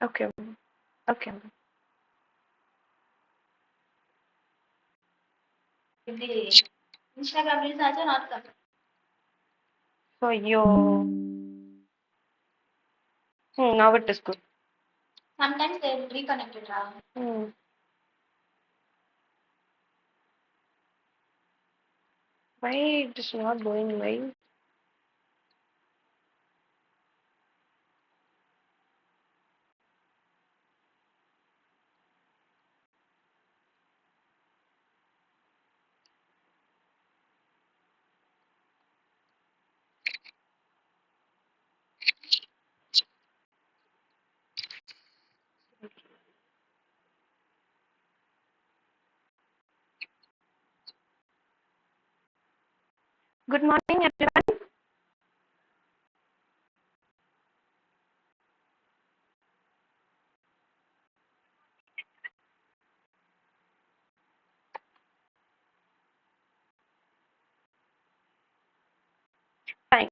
Okay. Okay. So now it is good. Hmm. Why it is not going live? Good morning, everyone. Fine.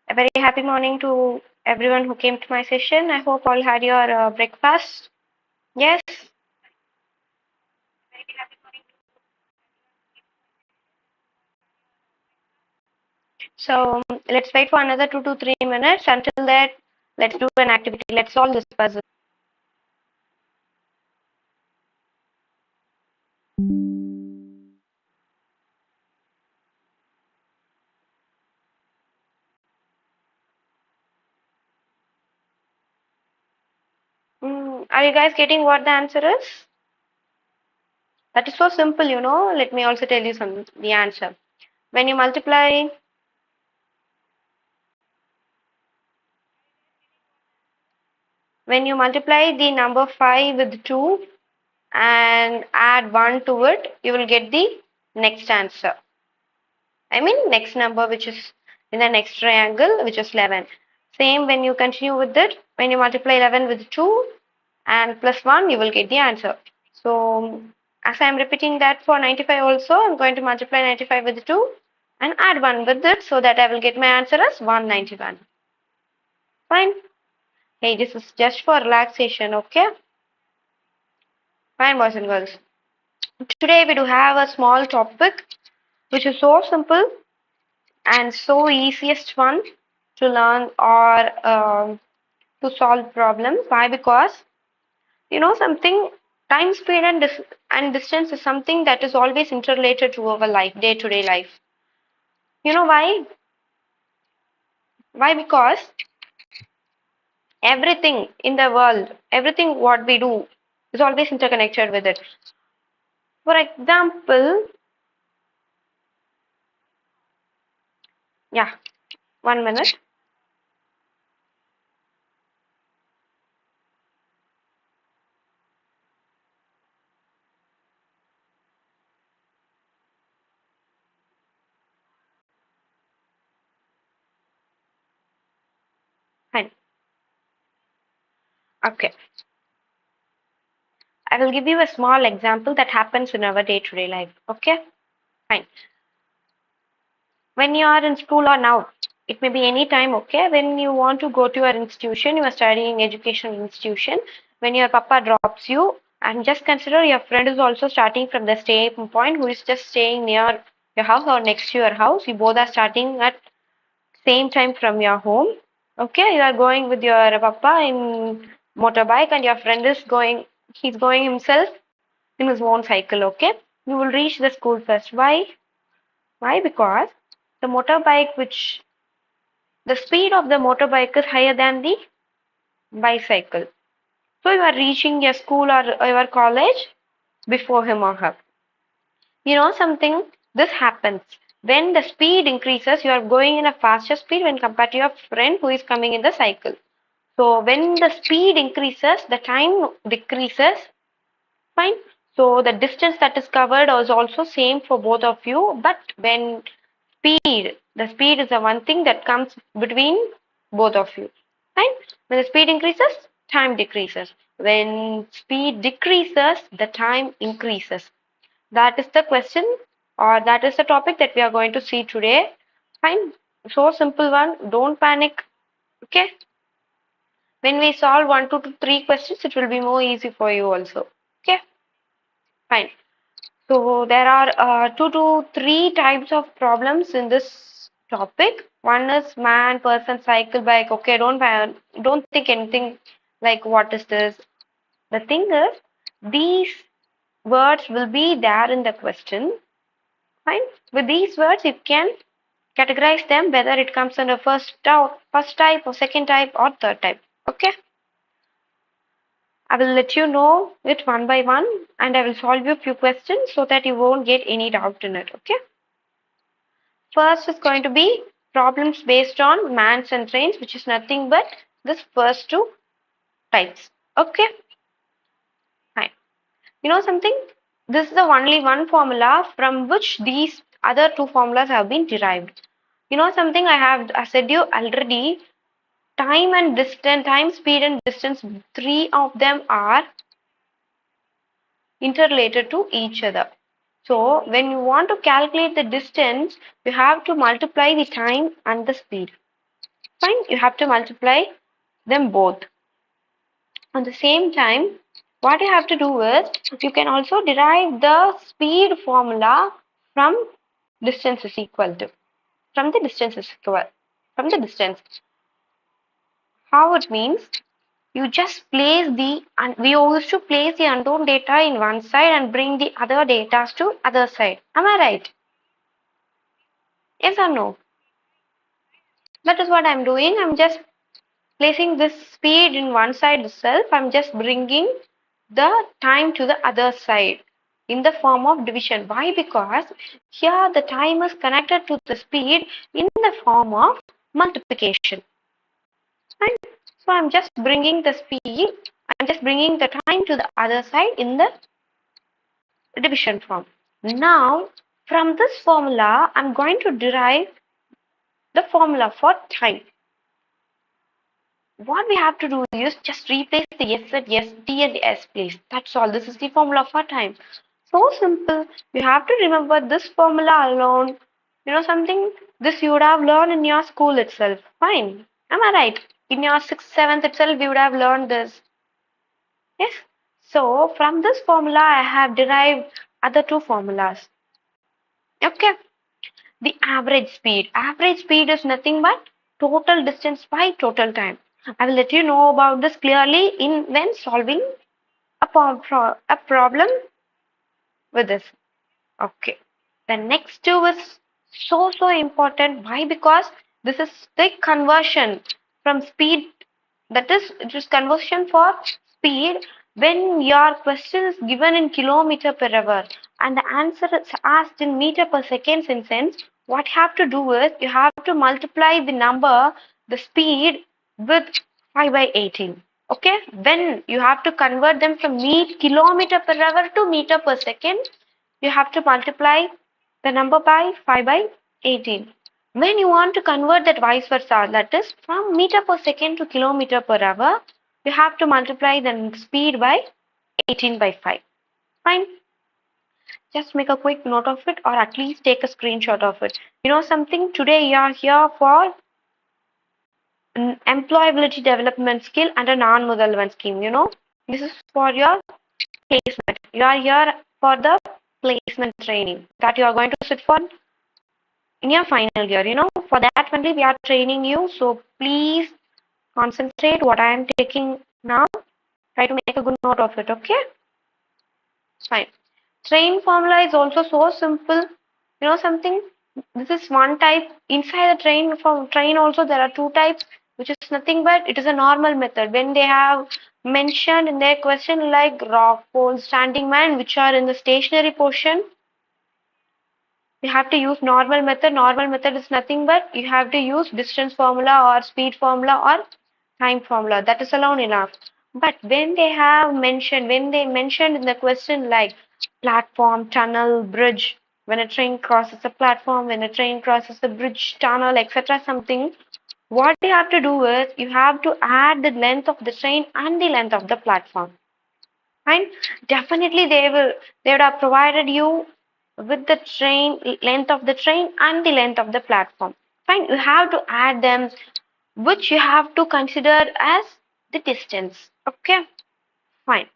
A very happy morning to everyone who came to my session. I hope all had your breakfast. Yes. So let's wait for another 2 to 3 minutes. Until that, let's do an activity. Let's solve this puzzle. Are you guys getting what the answer is? That is so simple, you know. Let me also tell you the answer. When you multiply the number 5 with 2 and add 1 to it, you will get the next answer. I mean next number which is in the next triangle, which is 11. Same when you continue with it, when you multiply 11 with 2 and plus 1, you will get the answer. So as I am repeating that for 95 also, I'm going to multiply 95 with 2 and add 1 with it so that I will get my answer as 191. Fine. Hey, this is just for relaxation, okay? Fine, boys and girls. Today we do have a small topic which is so simple and so easiest one to learn or to solve problems. Why? Because you know something, time, speed, and distance is something that is always interrelated to our life, day-to-day life. You know why? Why? Because everything in the world, everything what we do is always interconnected with it. For example, yeah, 1 minute. Fine. Okay. I will give you a small example that happens in our day-to-day life. Okay. Fine. When you are in school or now, it may be any time, okay? When you want to go to your institution, you are studying educational institution, when your papa drops you, and just consider your friend is also starting from the same point who is just staying near your house or next to your house. You both are starting at same time from your home. Okay, you are going with your papa in motorbike and your friend is going, he's going himself in his own cycle, okay? You will reach the school first. Why? Why? Because the motorbike which the speed of the motorbike is higher than the bicycle. So you are reaching your school or your college before him or her. You know something? This happens. When the speed increases, you are going in a faster speed when compared to your friend who is coming in the cycle. So when the speed increases, the time decreases. Fine. So the distance that is covered is also same for both of you. But when the speed is the one thing that comes between both of you. Fine. When the speed increases, time decreases. When speed decreases, the time increases. That is the question or that is the topic that we are going to see today. Fine. So simple one. Don't panic. Okay. When we solve 1 to 3 questions, it will be more easy for you also. Okay, fine. So there are 2 to 3 types of problems in this topic. One is man, person, cycle, bike. Okay, don't think anything like what is this. The thing is, these words will be there in the question. Fine. With these words, you can categorize them whether it comes under first type or second type or third type. Okay. I will let you know it one by one and I will solve you a few questions so that you won't get any doubt in it. Okay. First is going to be problems based on mans and trains, which is nothing but this first 2 types. Okay. Fine. You know something? This is the only one formula from which these other 2 formulas have been derived. You know something I said you already, time and distance, time, speed and distance, 3 of them are interrelated to each other. So when you want to calculate the distance, you have to multiply the time and the speed. Fine, you have to multiply them both. At the same time, what you have to do is, you can also derive the speed formula from distance is equal to, from the distance is equal, from the distance. How it means, you just place the, and we used to place the unknown data in one side and bring the other data to other side. Am I right? Yes or no? That is what I'm doing. I'm just placing this speed in one side itself. I'm just bringing the time to the other side in the form of division. Why? Because here the time is connected to the speed in the form of multiplication. Right? So I'm just bringing the speed, I'm just bringing the time to the other side in the division form. Now, from this formula, I'm going to derive the formula for time. What we have to do is just replace the S and S, T and S place. That's all. This is the formula for time. So simple. You have to remember this formula alone. You know something? This you would have learned in your school itself. Fine. Am I right? In your 6th, 7th itself, you would have learned this. Yes. So from this formula, I have derived other 2 formulas. Okay. The average speed. Average speed is nothing but total distance by total time. I will let you know about this clearly in when solving a problem with this. Okay. The next 2 is so important. Why? Because this is the conversion from speed. That is, it is conversion for speed when your question is given in kilometer per hour and the answer is asked in meter per second. In sense, what you have to do is you have to multiply the number, the speed, with 5 by 18. Okay, when you have to convert them from kilometer per hour to meter per second, you have to multiply the number by 5 by 18. When you want to convert that vice versa, that is from meter per second to kilometer per hour, you have to multiply the speed by 18 by 5. Fine. Just make a quick note of it or at least take a screenshot of it. You know something? Today you are here for an employability development skill under Naan Mudhalvan scheme. You know, this is for your placement. You are here for the placement training that you are going to sit for in your final year. You know, for that only we are training you. So please concentrate what I am taking now. Try to make a good note of it. Okay? Fine. Train formula is also so simple. You know something? This is one type. Inside the train, from train also there are 2 types, which is nothing but it is a normal method. When they have mentioned in their question like rock, pole, standing man, which are in the stationary portion, you have to use normal method. Normal method is nothing but you have to use distance formula or speed formula or time formula. That is alone enough. But when they have mentioned, when they mentioned in the question like platform, tunnel, bridge, when a train crosses a platform, when a train crosses a bridge, tunnel, etc. something, what you have to do is you have to add the length of the train and the length of the platform. Fine. Definitely they would have provided you with the train length of the train and the length of the platform. Fine. You have to add them, which you have to consider as the distance. Okay, fine.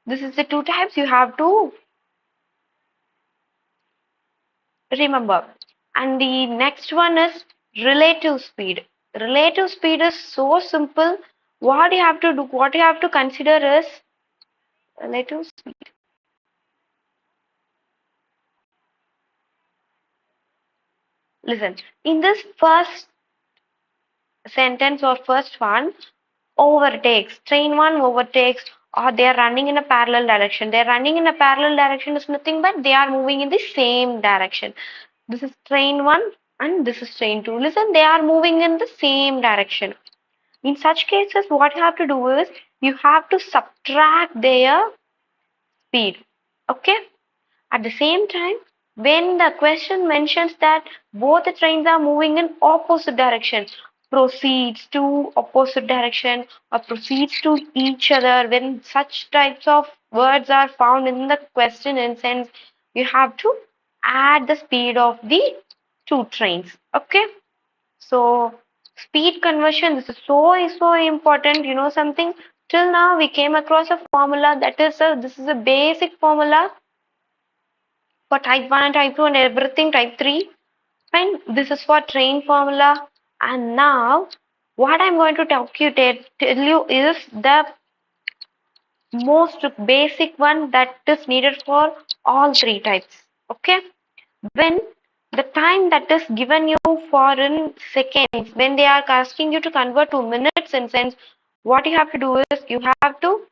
This is the two types you have to remember. And the next one is relative speed. Relative speed is so simple. What you have to do, what you have to consider is relative speed. Listen, in this first sentence or first one, overtakes, train one overtakes, or they are running in a parallel direction. They are running in a parallel direction is nothing but they are moving in the same direction. This is train one and this is train two. Listen, they are moving in the same direction. In such cases, what you have to do is you have to subtract their speed. Okay? At the same time, when the question mentions that both the trains are moving in opposite directions, proceeds to opposite direction or proceeds to each other, when such types of words are found in the question in sense, you have to add the speed of the two trains. Okay? So speed conversion, this is so important. You know something? Till now we came across a formula that is this is a basic formula for type 1 and type 2 and everything type 3. Fine, this is for train formula. And now what I'm going to tell you is the most basic one that is needed for all three types. Okay, when the time that is given you for in seconds, when they are asking you to convert to minutes in sense, what you have to do is you have to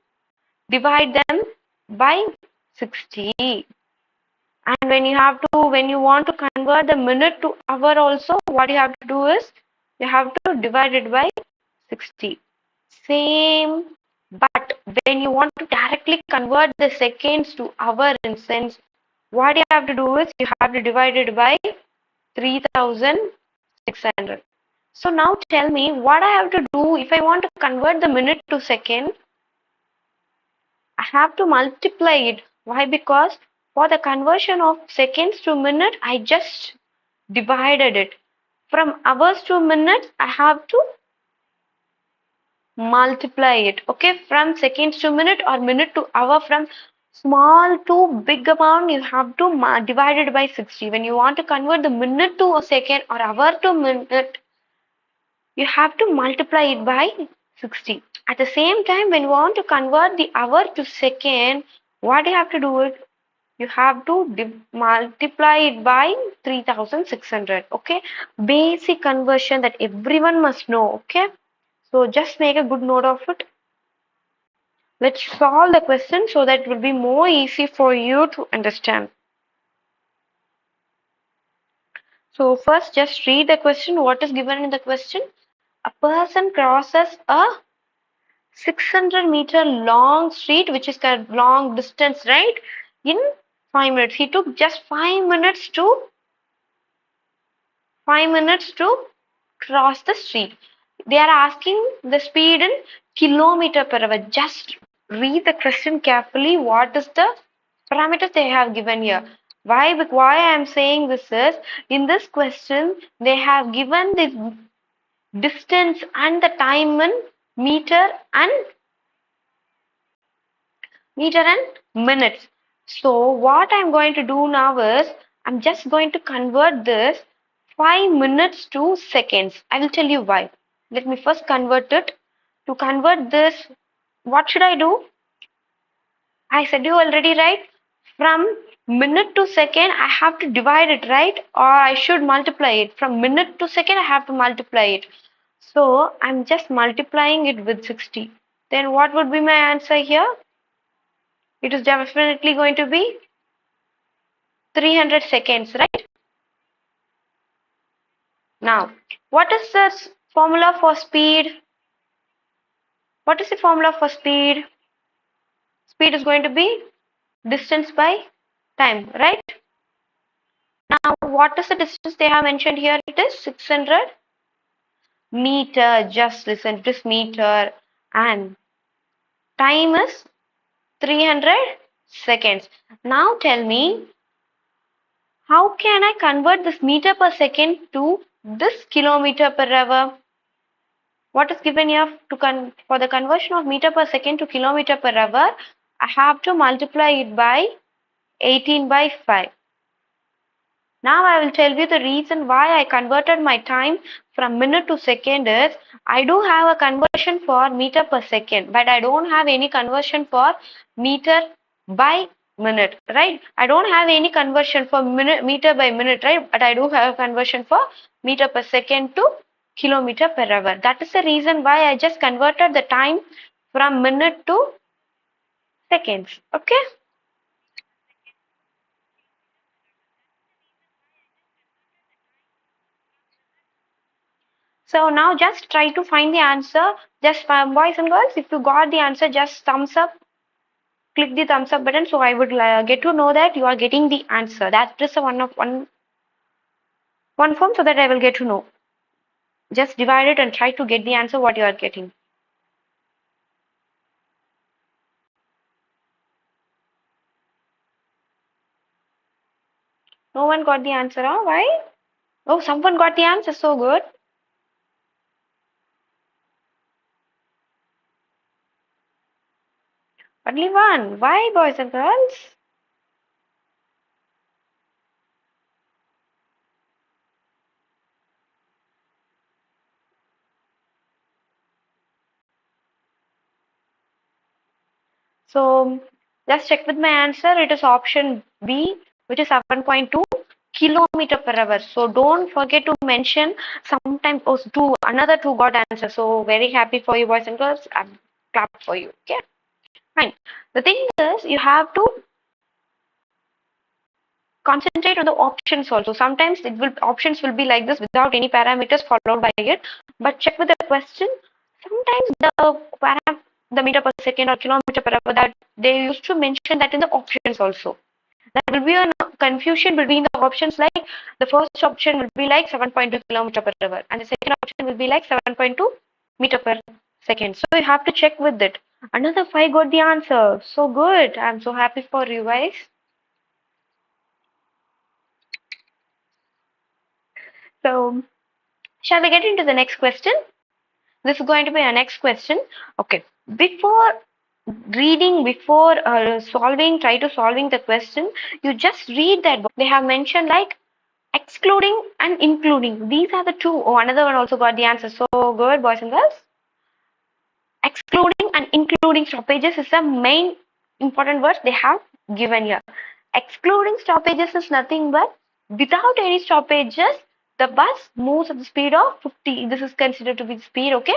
divide them by 60. And when you want to convert the minute to hour also, what you have to do is you have to divide it by 60. Same, but when you want to directly convert the seconds to hour in sense, what you have to do is you have to divide it by 3600. So now tell me what I have to do if I want to convert the minute to second. I have to multiply it. Why? Because for the conversion of seconds to minute, I just divided it. From hours to minutes, I have to multiply it. Okay, from seconds to minute or minute to hour, from small to big amount, you have to divide it by 60. When you want to convert the minute to a second or hour to minute, you have to multiply it by 60. At the same time, when you want to convert the hour to second, what you have to do it? You have to multiply it by 3600. Okay, basic conversion that everyone must know. Okay, so just make a good note of it. Let's solve the question so that it will be more easy for you to understand. So first just read the question. What is given in the question? A person crosses a 600-meter long street, which is a long distance, right? In 5 minutes. He took just 5 minutes to cross the street. They are asking the speed in kilometer per hour. Just read the question carefully. What is the parameters they have given here? Why I am saying this is, in this question, they have given the distance and the time in meter and minutes. So what I'm going to do now is I'm just going to convert this 5 minutes to seconds. I will tell you why. Let me first convert it. To convert this, what should I do? I said you already, right? From minute to second, I have to divide it, right? Or I should multiply it. From minute to second, I have to multiply it. So I'm just multiplying it with 60. Then what would be my answer here? It is definitely going to be 300 seconds, right? Now, what is the formula for speed? What is the formula for speed? Speed is going to be distance by time, right? Now, what is the distance they have mentioned here? It is 600 meter. Just listen, it is meter. And time is 300 seconds. Now tell me, how can I convert this meter per second to this kilometer per hour? What is given here for the conversion of meter per second to kilometer per hour? I have to multiply it by 18 by 5. Now I will tell you the reason why I converted my time from minute to second is I do have a conversion for meter per second, but I don't have any conversion for meter by minute, right? I don't have any conversion for meter by minute, right? But I do have a conversion for meter per second to kilometer per hour. That is the reason why I just converted the time from minute to seconds. Okay. So now just try to find the answer. Just boys and girls, if you got the answer, just thumbs up. Click the thumbs up button. So I would get to know that you are getting the answer. That is a one form, so that I will get to know. Just divide it and try to get the answer what you are getting. No one got the answer. Huh? Why? Oh, someone got the answer. So good. Only one. Why, boys and girls? So just check with my answer. It is option B, which is 7.2 kilometer per hour. So don't forget to mention sometimes another two got answer. So very happy for you, boys and girls. I'm clap for you. Okay, fine. The thing is, you have to concentrate on the options also. Sometimes options will be like this without any parameters followed by it. But check with the question. Sometimes the meter per second or kilometer per hour that they used to mention that in the options also. There will be a confusion between the options, like the first option will be like 7.2 kilometer per hour and the second option will be like 7.2 meter per second. So you have to check with it. Another five got the answer. So good. I'm so happy for you guys. So shall we get into the next question? This is going to be our next question. Okay. Before solving, try to solving the question, you just read that box. They have mentioned like excluding and including. These are the two. Oh, another one also got the answer. So good, boys and girls. Excluding and including stoppages is the main important words they have given here. Excluding stoppages is nothing but without any stoppages, the bus moves at the speed of 50. This is considered to be speed, okay?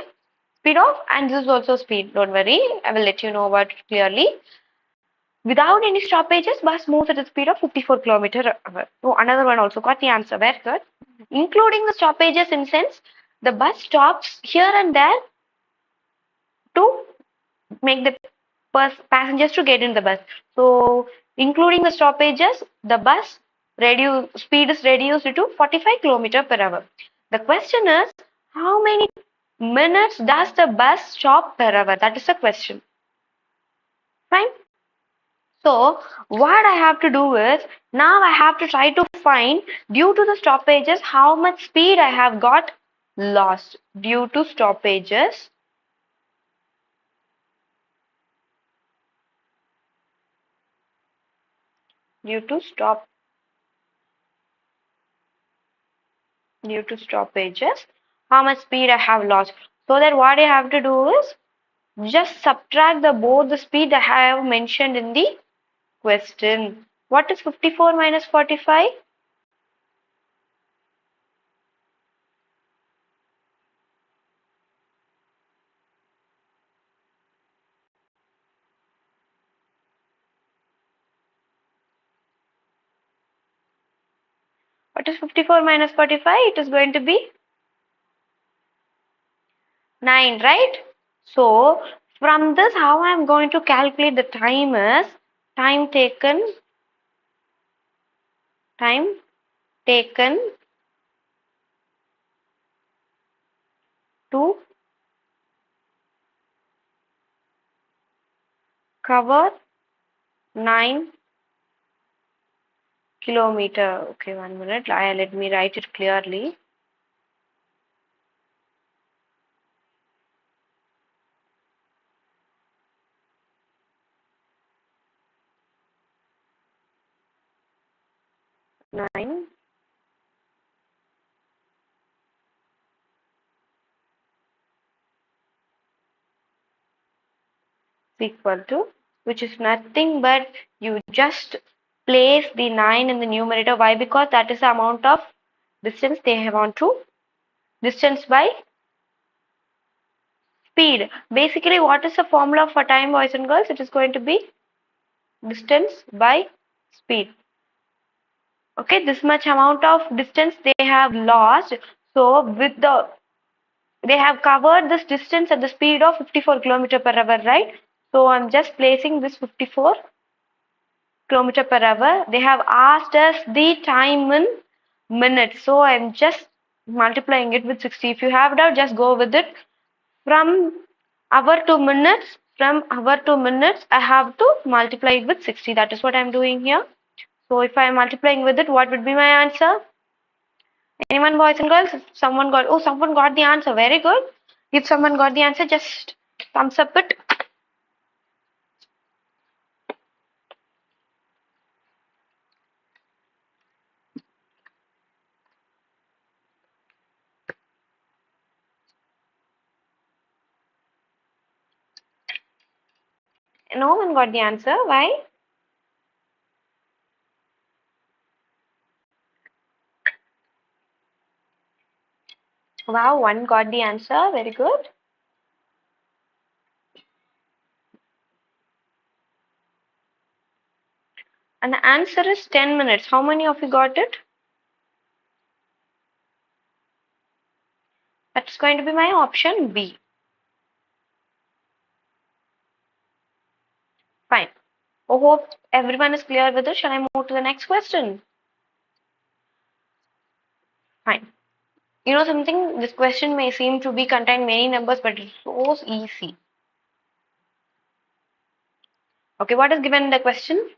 Speed of, and this is also speed. Don't worry, I will let you know about it clearly. Without any stoppages, bus moves at a speed of 54 kilometer hour. Oh, another one also got the answer. Very good. Including the stoppages in sense, the bus stops here and there to make the passengers to get in the bus. So, including the stoppages, the bus speed is reduced to 45 kilometer per hour. The question is, how many minutes does the bus stop per hour? That is the question. Fine. So what I have to do is, now I have to try to find, due to the stoppages, how much speed I have got lost due to stoppages. Due to stoppages, how much speed I have lost. So that what I have to do is just subtract both the speed I have mentioned in the question. What is 54 minus 45? What is 54 minus 45? It is going to be 9, right? So from this, how I am going to calculate the time is time taken to cover 9 kilometer. Okay, 1 minute. Let me write it clearly. 9 is equal to, which is nothing but you just place the 9 in the numerator. Why? Because that is the amount of distance they want to, distance by speed. Basically, what is the formula for time, boys and girls? It is going to be distance by speed. Okay, this much amount of distance they have lost. So with the, they have covered this distance at the speed of 54 kilometer per hour, right? So I'm just placing this 54 kilometer per hour. They have asked us the time in minutes. So I'm just multiplying it with 60. If you have doubt, just go with it. From hour to minutes, I have to multiply it with 60. That is what I'm doing here. So if I am multiplying with it, what would be my answer? Anyone, boys and girls? If someone got, oh, someone got the answer. Very good. If someone got the answer, just thumbs up it. No one got the answer. Why? Wow, one got the answer. Very good. And the answer is 10 minutes. How many of you got it? That's going to be my option B. Fine. I hope everyone is clear with it. Shall I move to the next question? Fine. You know something? This question may seem to be contain many numbers, but it's so easy. Okay, what is given in the question?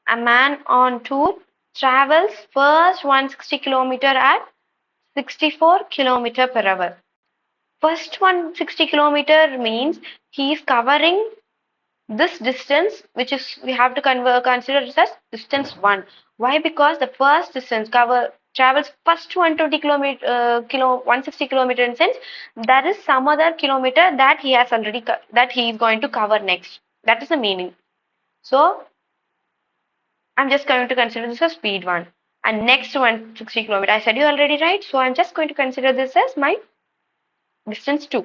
A man on tour travels first 160 kilometer at 64 kilometer per hour. First 160 kilometer means he is covering this distance, which is we have to consider it as distance 1. Why? Because the first distance travels first 120 kilometer 160 kilometer, in sense there is some other kilometer that he has already that he is going to cover next. That is the meaning. So I'm just going to consider this as speed 1. And next 160 kilometer, I said you already, right? So I'm just going to consider this as my distance 2.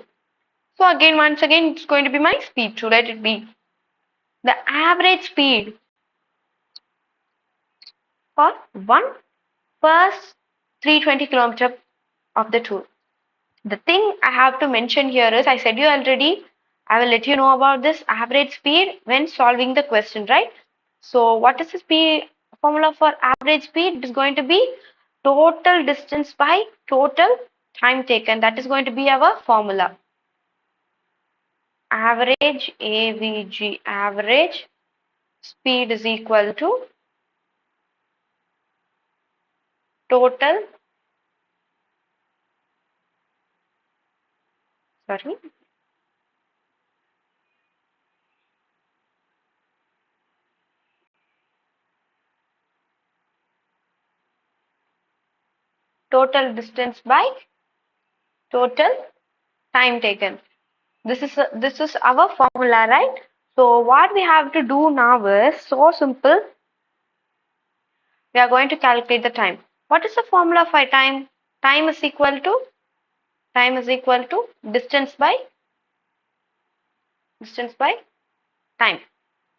So again, once again, it's going to be my speed 2. Let it be. The average speed for one first 320 kilometer of the tour. The thing I have to mention here is, I said you already, I will let you know about this average speed when solving the question, right? So what is the speed formula for average speed? It is going to be total distance by total time taken. That is going to be our formula. Average AVG, average speed is equal to total, sorry, total distance by total time taken. This is our formula, right? So what we have to do now is so simple. We are going to calculate the time. What is the formula for time? Time is equal to distance by time.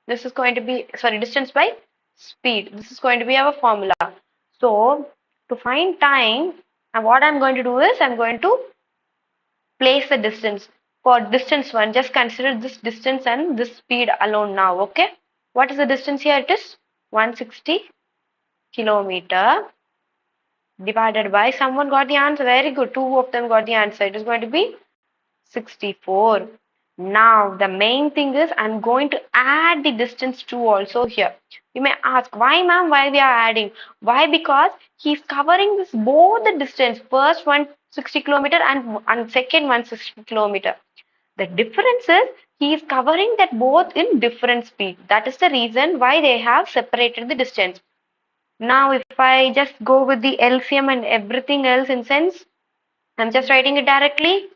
This is going to be, sorry, distance by speed. This is going to be our formula. So to find time, and what I'm going to do is I'm going to place the distance. For distance 1, just consider this distance and this speed alone now, okay? What is the distance here? It is 160 kilometer divided by, someone got the answer, very good, 2 of them got the answer. It is going to be 64. Now the main thing is I'm going to add the distance 2 also here. You may ask, why ma'am, why we are adding? Why? Because he's covering this both the distance, first 160 kilometer and second 160 kilometer. The difference is he is covering that both in different speed. That is the reason why they have separated the distance. Now if I just go with the LCM and everything else in sense, I'm just writing it directly.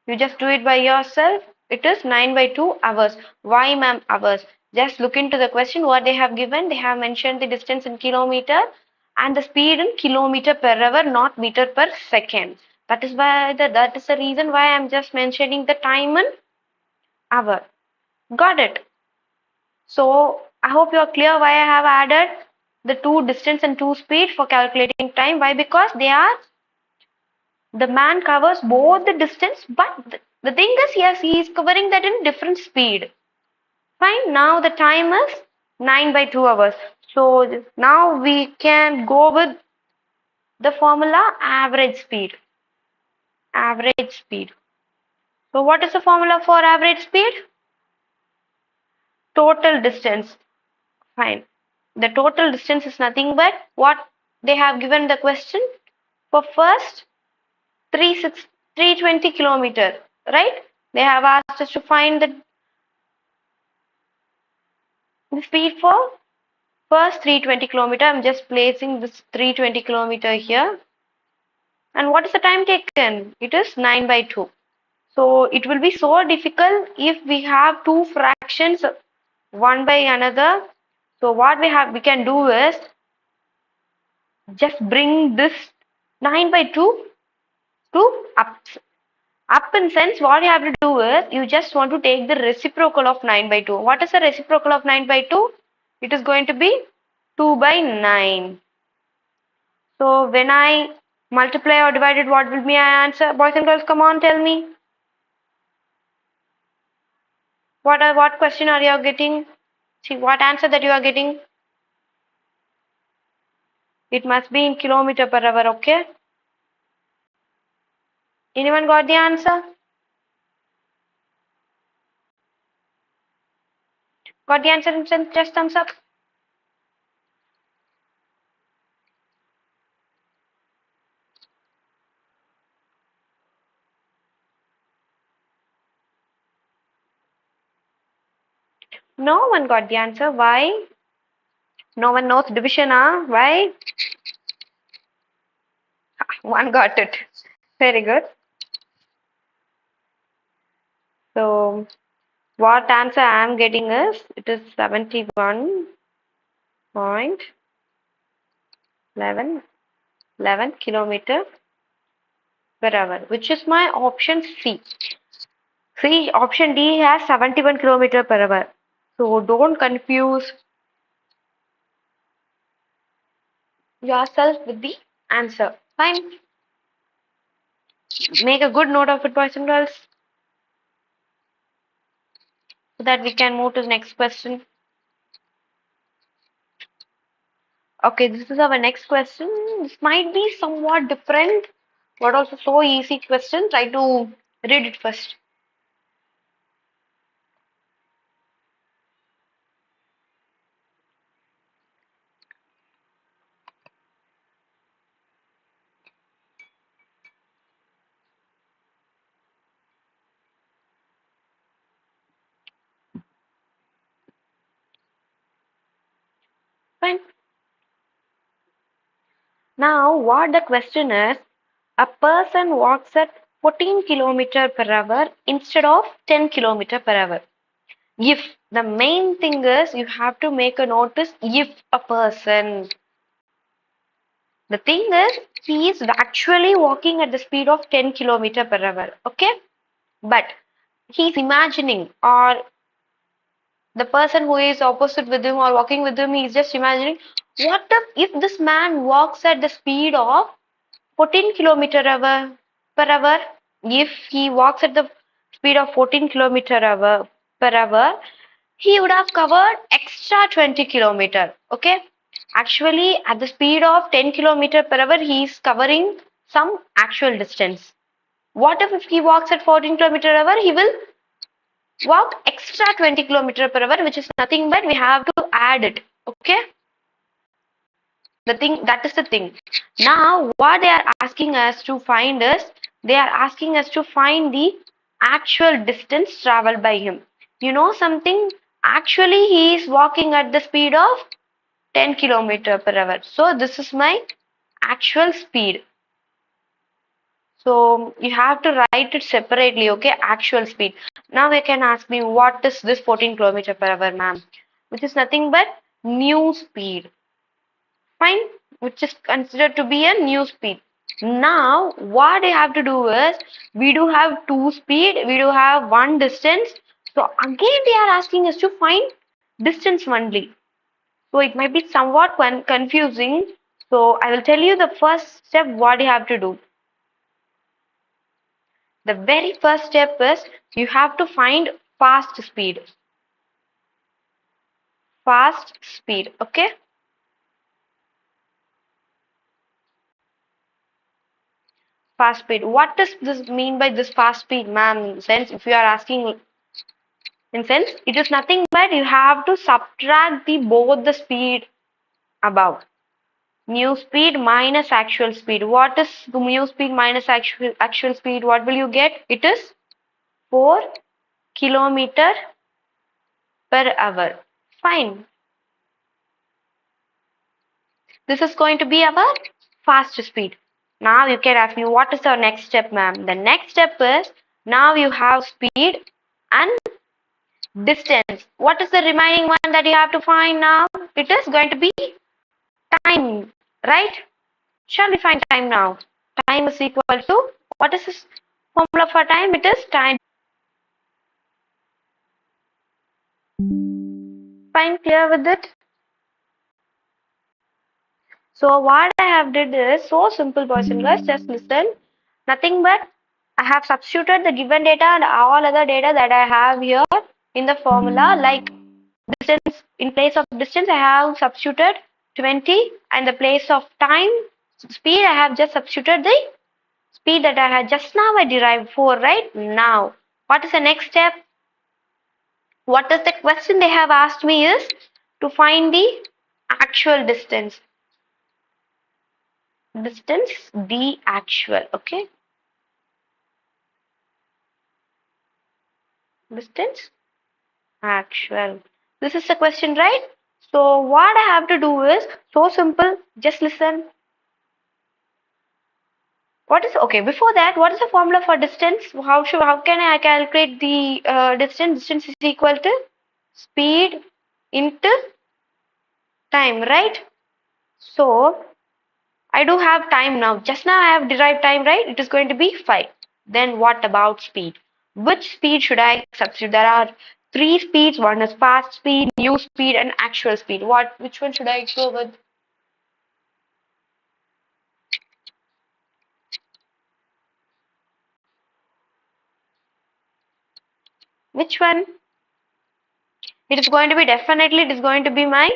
You just do it by yourself. It is 9 by 2 hours. Why, ma'am, hours? Just look into the question what they have given. They have mentioned the distance in kilometer and the speed in kilometer per hour, not meter per second. That is the reason why I'm just mentioning the time in hour. Got it? So I hope you are clear why I have added the two distance and two speed for calculating time. Why? Because the man covers both the distance, but the thing is, yes, he is covering that in different speed. Fine. Now the time is 9 by 2 hours. So now we can go with the formula average speed. Average speed. So what is the formula for average speed? Total distance. Fine. The total distance is nothing but what they have given the question for first 320 kilometer, right? They have asked us to find the speed for first 320 kilometer. I'm just placing this 320 kilometer here. And what is the time taken? It is 9 by 2. So it will be so difficult if we have two fractions one by another. So what we can do is just bring this 9 by 2 to up. Up in sense, what you have to do is you just want to take the reciprocal of 9 by 2. What is the reciprocal of 9 by 2? It is going to be 2 by 9. So when I multiply or divide it, what will be my answer? Boys and girls, come on, tell me. What question are you getting? See what answer that you are getting? It must be in kilometer per hour, okay? Anyone got the answer? Got the answer in sense, just thumbs up. No one got the answer. Why? No one knows division, huh? Why? One got it. Very good. So what answer I am getting is it is 71.11 kilometer per hour, which is my option C. See, option D has 71 kilometer per hour. So don't confuse yourself with the answer. Fine. Make a good note of it, boys and girls, so that we can move to the next question. Okay, this is our next question. This might be somewhat different, but also so easy question. Try to read it first. Fine. Now, what the question is, a person walks at 14 kilometer per hour instead of 10 kilometer per hour. If the main thing is you have to make a notice if a person. The thing is he is actually walking at the speed of 10 kilometer per hour. Okay? But he's imagining, or the person who is opposite with him or walking with him, he's just imagining, what if this man walks at the speed of 14 kilometer per hour? If he walks at the speed of 14 kilometer per hour, he would have covered extra 20 kilometer. Okay, actually at the speed of 10 kilometer per hour, he is covering some actual distance. What if he walks at 14 kilometer per hour? He will walk extra 20 kilometer per hour, which is nothing but we have to add it. Okay, that is the thing. Now what they are asking us to find is they are asking us to find the actual distance traveled by him. You know something, actually he is walking at the speed of 10 kilometer per hour. So this is my actual speed. So you have to write it separately, okay? Actual speed. Now you can ask me, what is this 14 kilometer per hour, ma'am? Which is nothing but new speed. Fine, which is considered to be a new speed. Now what you have to do is, we do have two speed, we do have one distance. So again they are asking us to find distance only. So it might be somewhat confusing. So I will tell you the first step what you have to do. The very first step is you have to find fast speed. Fast speed, okay? Fast speed. What does this mean by this fast speed, ma'am? Sense, if you are asking in sense, it is nothing but you have to subtract the both the speed above. New speed minus actual speed. What is the new speed minus actual speed? What will you get? It is 4 kilometer per hour. Fine. This is going to be our fast speed. Now you can ask me, what is the next step, ma'am? The next step is, now you have speed and distance. What is the remaining one that you have to find now? It is going to be time, right? Shall we find time now? Time is equal to, what is this formula for time? It is time. Fine, clear with it? So what I have did is so simple, boys and girls. Just listen. Nothing but I have substituted the given data and all other data that I have here in the formula. Like distance, in place of distance, I have substituted 20, and the place of time, speed, I have just substituted the speed that I had just now I derived 4, right? Now, what is the next step? What is the question they have asked me is to find the actual distance. Distance, the actual, okay? Distance, actual. This is the question, right? So what I have to do is so simple. Just listen. What is okay? Before that, what is the formula for distance? How can I calculate the distance? Distance is equal to speed into time, right? So I do have time now. Just now I have derived time, right? It is going to be 5. Then what about speed? Which speed should I substitute? There are three speeds. One is fast speed, new speed, and actual speed. Which one should I go with? Which one? It is going to be definitely, it is going to be my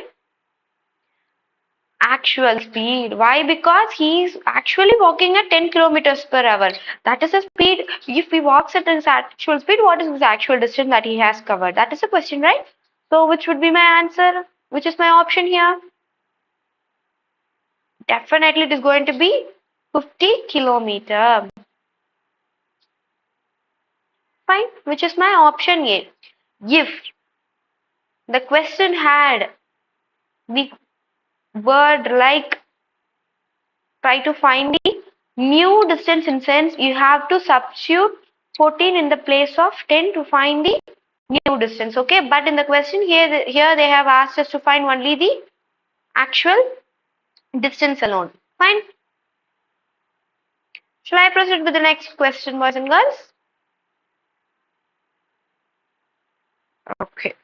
actual speed. Why? Because he is actually walking at 10 kilometers per hour. That is the speed. If he walks at his actual speed, what is his actual distance that he has covered? That is the question, right? So which would be my answer? Which is my option here? Definitely it is going to be 50 kilometer. Fine. Which is my option A. If the question had the word like try to find the new distance, in sense you have to substitute 14 in the place of 10 to find the new distance, okay? But in the question here they have asked us to find only the actual distance alone. Fine. Shall I proceed with the next question, boys and girls? Okay.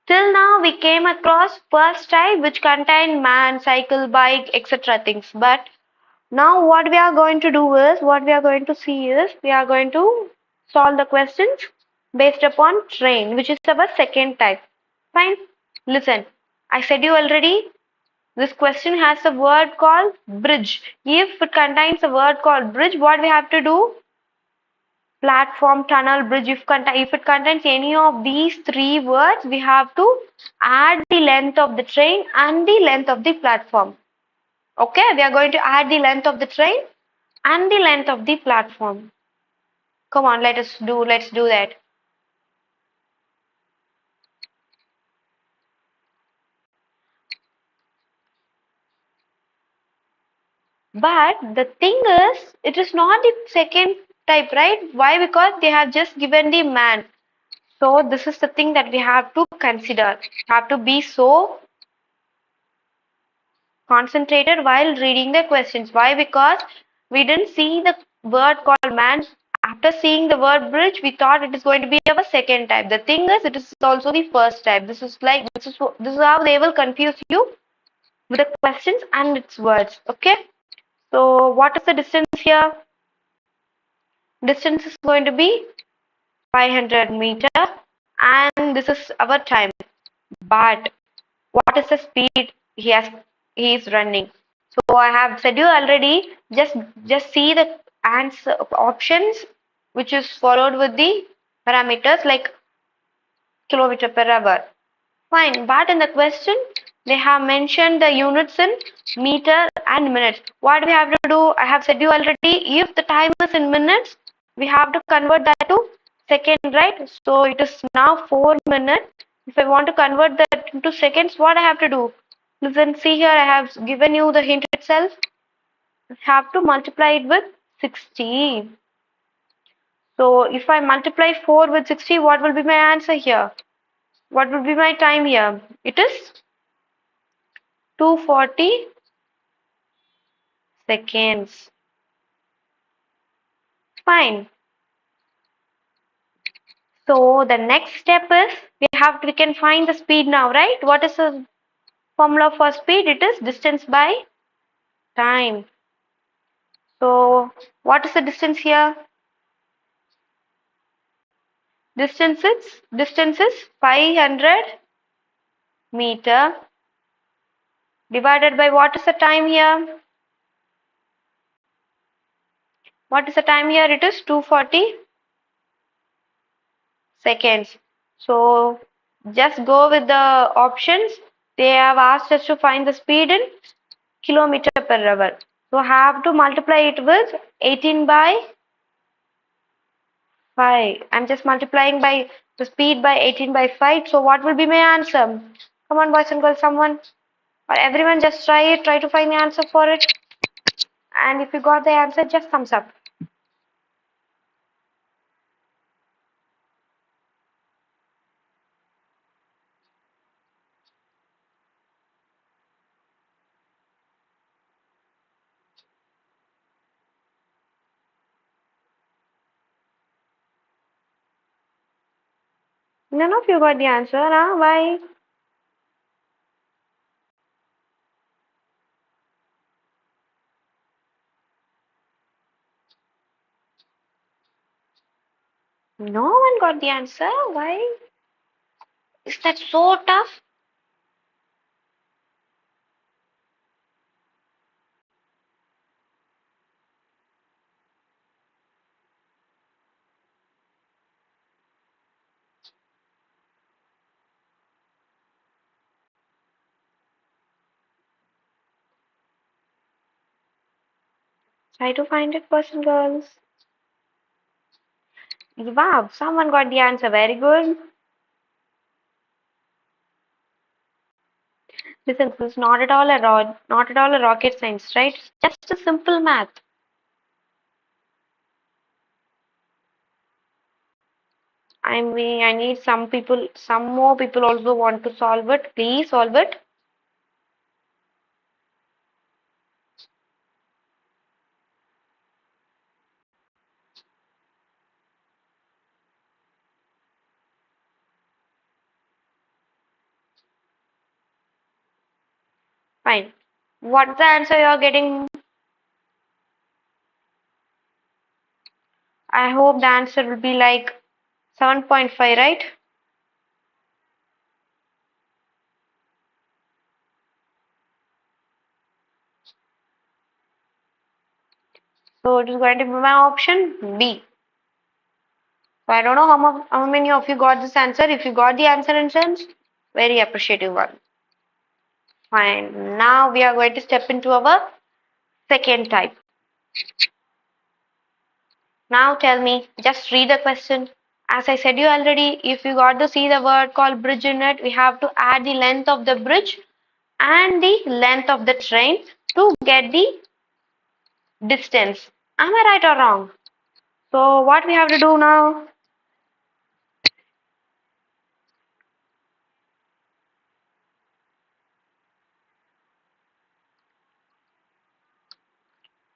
Till now we came across first type which contain man, cycle, bike, etc. things. But now what we are going to do is, what we are going to see is, we are going to solve the questions based upon train, which is our second type. Fine. Listen, I said you already, this question has a word called bridge. If it contains a word called bridge, what we have to do? Platform, tunnel, bridge. If it contains any of these three words, we have to add the length of the train and the length of the platform. Okay, we are going to add the length of the train and the length of the platform. Come on, let's do that. But the thing is, it is not the second type, right? Why? Because they have just given the man. So this is the thing that we have to consider. Have to be so concentrated while reading the questions. Why? Because we didn't see the word called man. After seeing the word bridge, we thought it is going to be our second type. The thing is, it is also the first type. This is how they will confuse you with the questions and its words. Okay. So what is the distance here? Distance is going to be 500 meter, and this is our time. But what is the speed he is running? So I have said you already. Just see the answer options which is followed with the parameters like kilometer per hour. Fine, but in the question they have mentioned the units in meter and minutes. What we have to do? I have said you already. If the time is in minutes, we have to convert that to second, right? So it is now 4 minutes. If I want to convert that into seconds, what I have to do? Listen, see here. I have given you the hint itself. I have to multiply it with 60. So if I multiply 4 with 60, what will be my answer here? What will be my time here? It is 240 seconds. Fine. So the next step is we can find the speed now, right? What is the formula for speed? It is distance by time. So what is the distance here? Distance is 500 meter divided by what is the time here? What is the time here? It is 240 seconds. So just go with the options. They have asked us to find the speed in kilometer per hour. So have to multiply it with 18 by 5. I'm just multiplying by the speed by 18 by 5. So what will be my answer? Come on, boys and girls, someone or everyone just try it. Try to find the answer for it. And if you got the answer, just thumbs up. None of you got the answer, huh? Why? No one got the answer. Why? Is that so tough? Try to find it, boys and girls. Wow, someone got the answer. Very good. Listen, this is not at all a rocket science, right? It's just a simple math. I mean, I need some more people also want to solve it. Please solve it. Fine. What's the answer you're getting? I hope the answer will be like 7.5, right? So it is going to be my option B. So I don't know how many of you got this answer. If you got the answer in sense, very appreciative one. Fine. Now we are going to step into our second type. Now tell me, just read the question. As I said you already, if you got to see the word called bridge in it, we have to add the length of the bridge and the length of the train to get the distance. Am I right or wrong? So what we have to do now?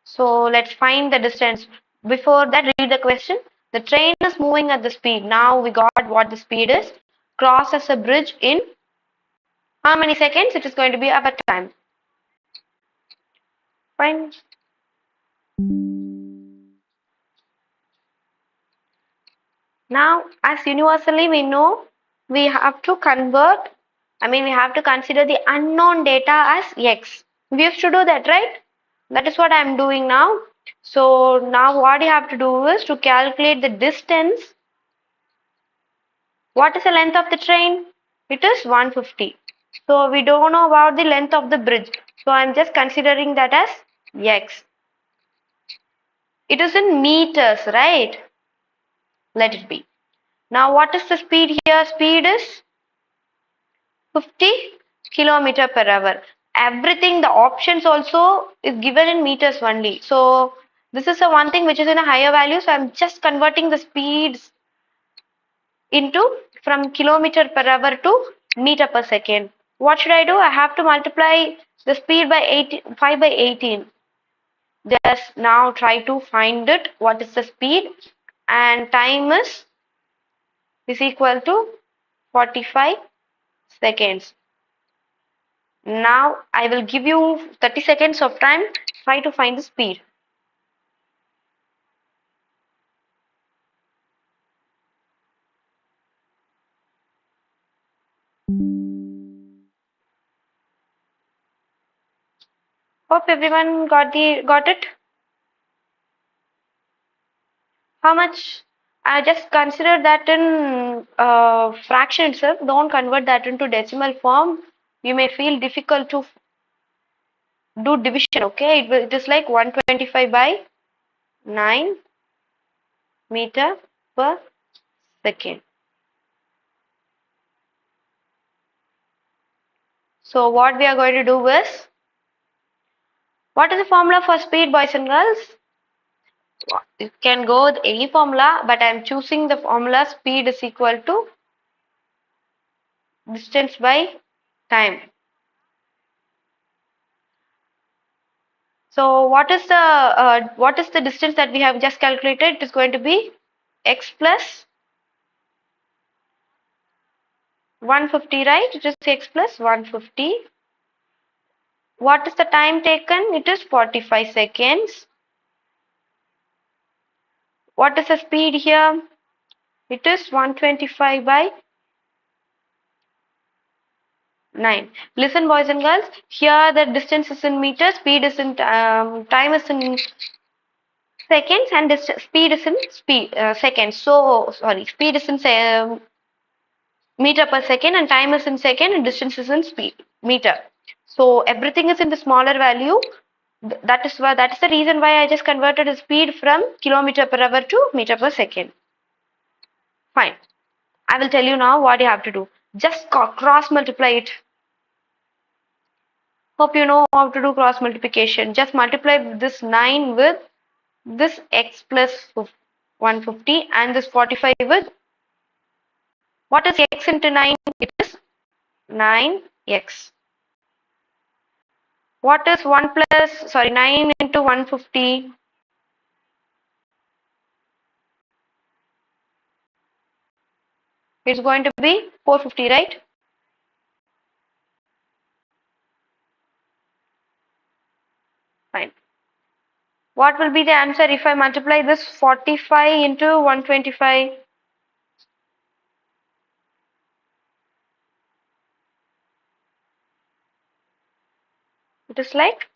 So let's find the distance. Before that, read the question. The train is moving at the speed. Now we got what the speed is. Crosses a bridge in how many seconds? It is going to be our time. Fine. Now, as universally we know, we have to convert, we have to consider the unknown data as x. We have to do that, right? That is what I am doing now. So now what you have to do is to calculate the distance. What is the length of the train? It is 150. So we don't know about the length of the bridge. So I'm just considering that as x. It is in meters, right? Let it be. Now what is the speed here? Speed is 50 kilometer per hour. Everything, the options also is given in meters only. So this is the one thing which is in a higher value. So I'm just converting the speeds into from kilometer per hour to meter per second. What should I do? I have to multiply the speed by 5 by 18. Just now try to find it. What is the speed? And time is equal to 45 seconds. Now I will give you 30 seconds of time. Try to find the speed. Hope everyone got it. How much? I just consider that in fraction itself. Don't convert that into decimal form. You may feel difficult to do division. Okay, it is like 125 by 9 meter per second. So what we are going to do is, what is the formula for speed, boys and girls? You can go with any formula, but I am choosing the formula speed is equal to distance by time. So what is the distance that we have just calculated? It is going to be x plus 150, right? It is x plus 150. What is the time taken? It is 45 seconds. What is the speed here? It is 125 by 9. Listen, boys and girls. Here the distance is in meters, speed is in time is in seconds, and this speed is in seconds. So sorry, speed is in meter per second, and time is in second, and distance is in meter. So everything is in the smaller value. That is the reason why I just converted the speed from kilometer per hour to meter per second. Fine. I will tell you now what you have to do. Just cross multiply it. Hope you know how to do cross multiplication. Just multiply this 9 with this x plus 150 and this 45 with, what is x into 9? It is 9x. What is 9 into 150? It's going to be 450, right? Fine. What will be the answer if I multiply this 45 into 125? It is like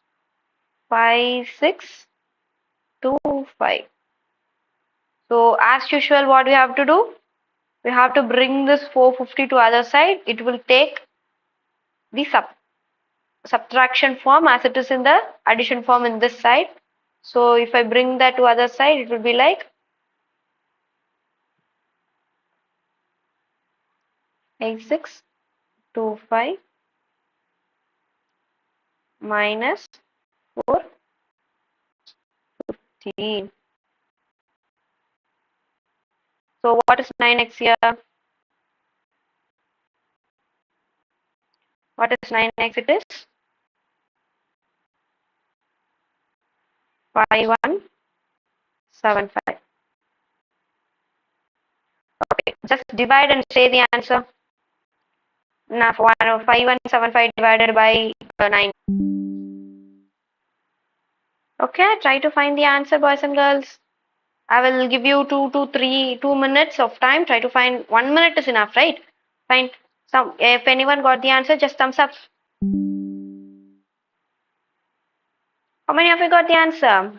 5625. So as usual, what we have to do? We have to bring this 450 to other side. It will take the subtraction form as it is in the addition form in this side. So if I bring that to other side, it will be like 8625 minus 16. So what is 9x here? What is 9x? It is 5175. Okay, just divide and say the answer. Now 5175 divided by 9. Okay, try to find the answer, boys and girls. I will give you 2 minutes of time. Try to find 1 minute is enough, right? Find some. If anyone got the answer, just thumbs up. How many of you got the answer?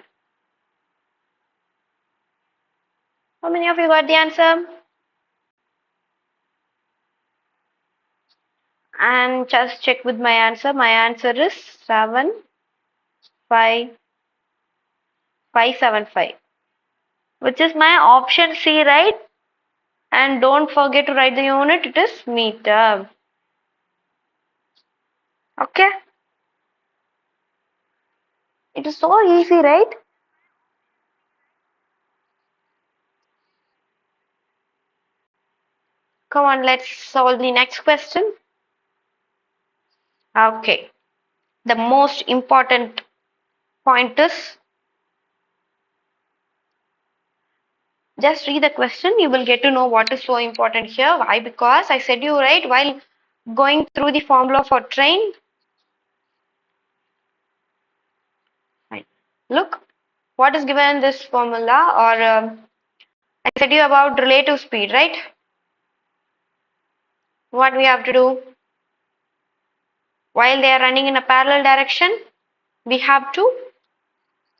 How many of you got the answer? And just check with my answer. My answer is 75575, which is my option C, right? And don't forget to write the unit. It is meter. Okay. It is so easy, right? Come on, let's solve the next question. Okay. The most important point is just read the question. You will get to know what is so important here. Why? Because I said you right while going through the formula for train. Right. Look, what is given in this formula, or I said you about relative speed, right? What we have to do while they are running in a parallel direction, we have to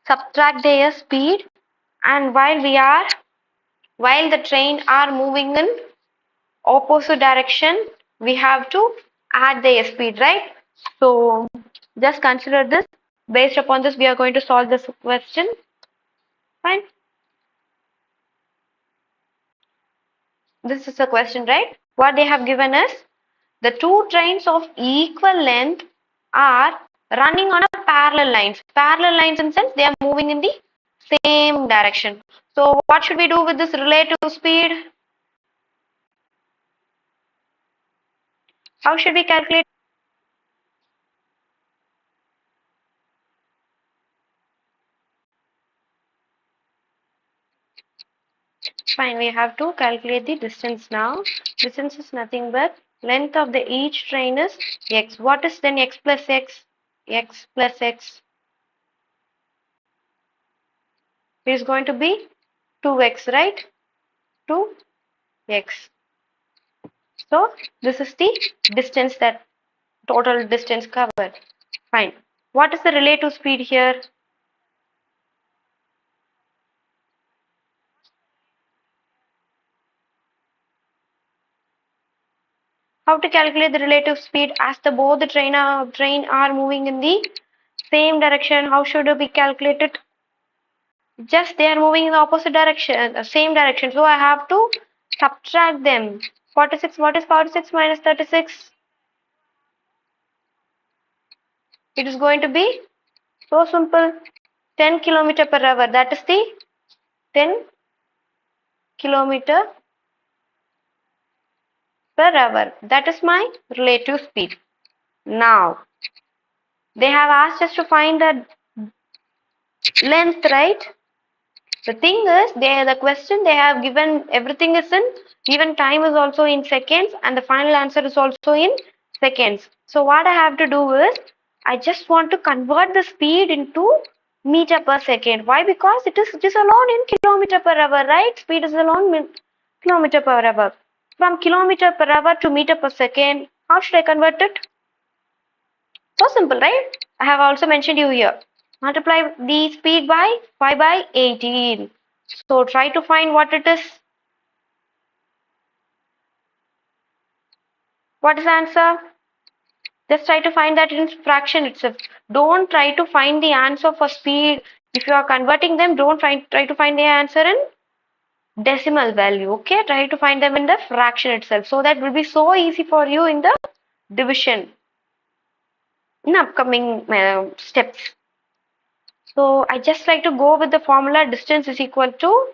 subtract their speed, and while the train are moving in opposite direction, we have to add their speed, right? So just consider this. Based upon this, we are going to solve this question. Fine. This is a question, right? What they have given is the two trains of equal length are running on a parallel lines. Parallel lines in the sense they are moving in the same direction. So what should we do with this relative speed? How should we calculate? Fine, we have to calculate the distance now. Distance is nothing but length of the each train is x. What is then x plus x? X plus x. It is going to be 2x, right? 2x. So this is the distance, that total distance covered. Fine. What is the relative speed here? How to calculate the relative speed as both the train are moving in the same direction? How should it be calculated? Just they are moving in the opposite direction, the same direction. So I have to subtract them. 46. What is 46 minus 36? It is going to be so simple. 10 kilometer per hour. That is the 10 kilometer per hour. That is my relative speed. Now they have asked us to find the length, right? The thing is, the question they have given, everything is in, even time is also in seconds, and the final answer is also in seconds. So what I have to do is, I just want to convert the speed into meter per second. Why? Because it is alone in kilometer per hour, right? Speed is alone in kilometer per hour. From kilometer per hour to meter per second, how should I convert it? So simple, right? I have also mentioned you here. Multiply the speed by 5 by 18. So try to find what it is. What is the answer? Just try to find that in fraction itself. Don't try to find the answer for speed. If you are converting them, don't try to find the answer in decimal value. Okay, try to find them in the fraction itself. So that will be so easy for you in the division in upcoming steps. So I just like to go with the formula distance is equal to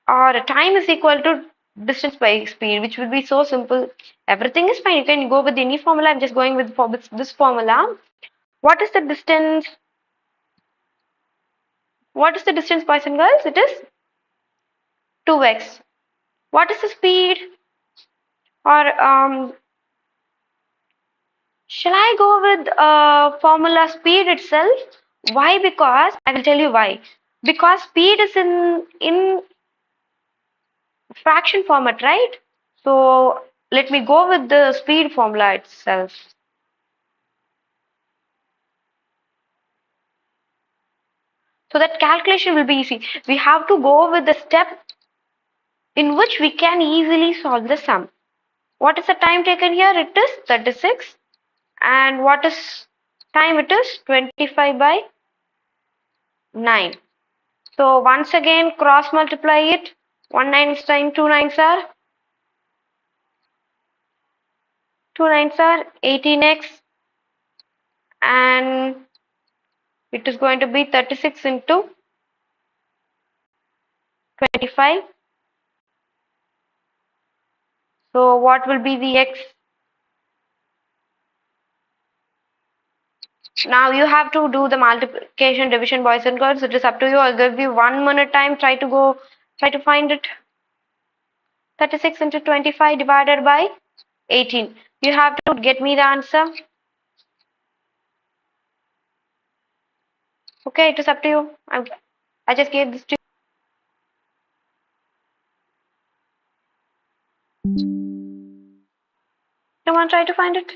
or time is equal to distance by speed, which will be so simple. Everything is fine. You can go with any formula. I'm just going with this formula. What is the distance? What is the distance, boys and girls? It is 2x. What is the speed? Or shall I go with formula speed itself? Why? Because I will tell you why. Because speed is in fraction format, right? So let me go with the speed formula itself. So that calculation will be easy. We have to go with the step in which we can easily solve the sum. What is the time taken here? It is 36. And what is time? It is 25 by 9. So once again cross multiply it. 1 9 time 2 9s are 18x, and it is going to be 36 into 25. So what will be the x? Now you have to do the multiplication, division, boys and girls. It is up to you. I'll give you 1 minute time. Try to find it. 36 into 25 divided by 18. You have to get me the answer. Okay, it is up to you. I just gave this to you. Come on, try to find it.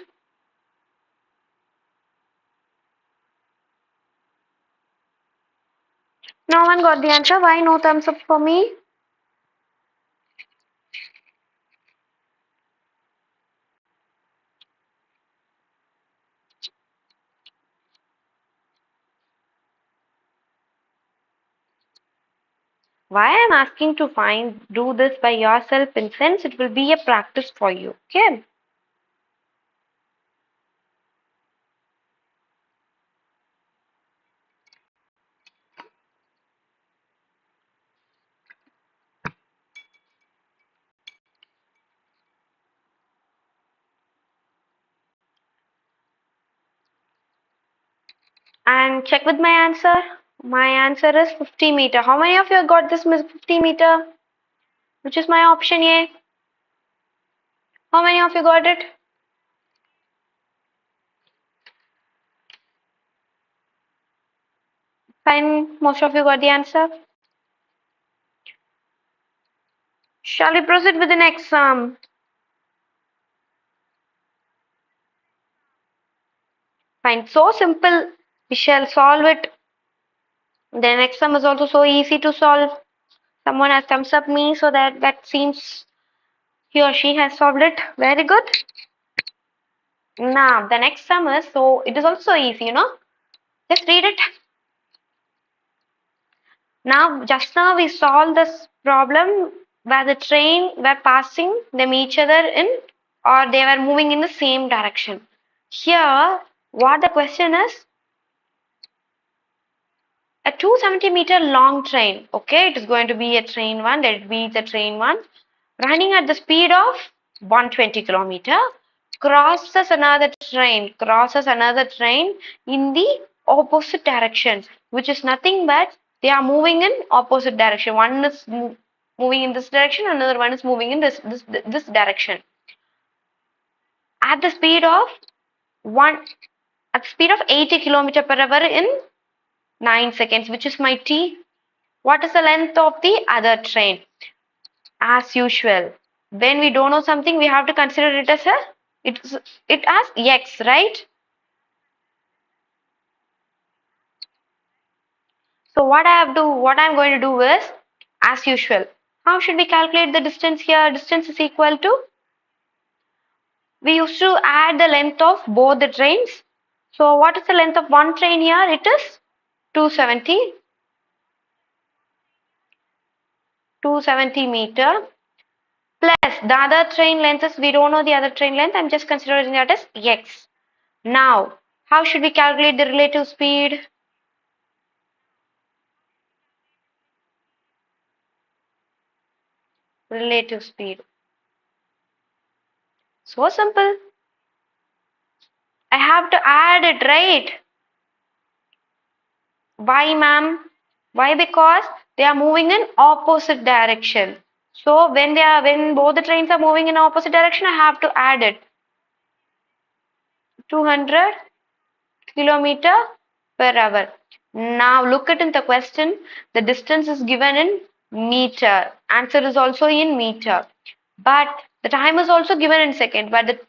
No one got the answer. Why no thumbs up for me? Why I'm asking to do this by yourself in sense it will be a practice for you. Okay. And check with my answer. My answer is 50 meter. How many of you got this 50 meter? Which is my option A? How many of you got it? Fine, most of you got the answer. Shall we proceed with the next sum? Fine, so simple. We shall solve it. The next sum is also so easy to solve. Someone has thumbs up me, so that seems he or she has solved it. Very good. Now the next sum is, so it is also easy, Just read it. Now just now we solved this problem where the train were passing them each other in, or they were moving in the same direction. Here what the question is, a 270-meter long train. Okay, it is going to be a train one. Let it be the train one, running at the speed of 120 kilometer, crosses another train in the opposite direction, which is nothing but they are moving in opposite direction. One is moving in this direction, another one is moving in this direction at the speed of one at the speed of 80 kilometer per hour in 9 seconds, which is my t. What is the length of the other train? As usual, when we don't know something, we have to consider it as it as x, right? So what I'm going to do is, as usual, how should we calculate the distance here? Distance is equal to, we used to add the length of both the trains. So what is the length of one train here? It is 270 meter, plus the other train length is, we don't know the other train length. I'm just considering that as x. Now, how should we calculate the relative speed? relative speed. So simple. I have to add it, right? Why, ma'am? Why? Because they are moving in opposite direction. So when both the trains are moving in opposite direction, I have to add it. 200 kilometer per hour. Now look at in the question. The distance is given in meter. Answer is also in meter. But the time is also given in second. But the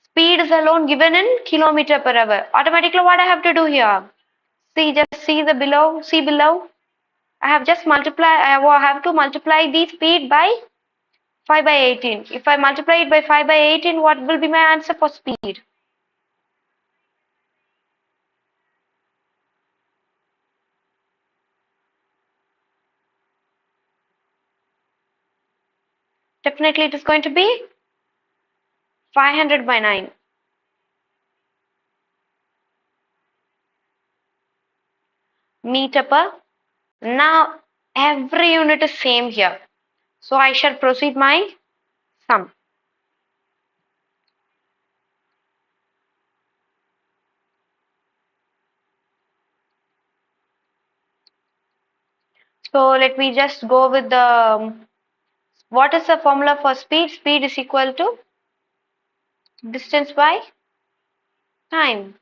speed is alone given in kilometer per hour. Automatically, what I have to do here? See, just see the below. See below. I have just multiplied. I have to multiply the speed by 5 by 18. If I multiply it by 5 by 18, what will be my answer for speed? Definitely, it is going to be 500 by 9. Meter per. Now every unit is same here. So I shall proceed my sum. So let me just go with the what is the formula for speed? Speed is equal to distance by time.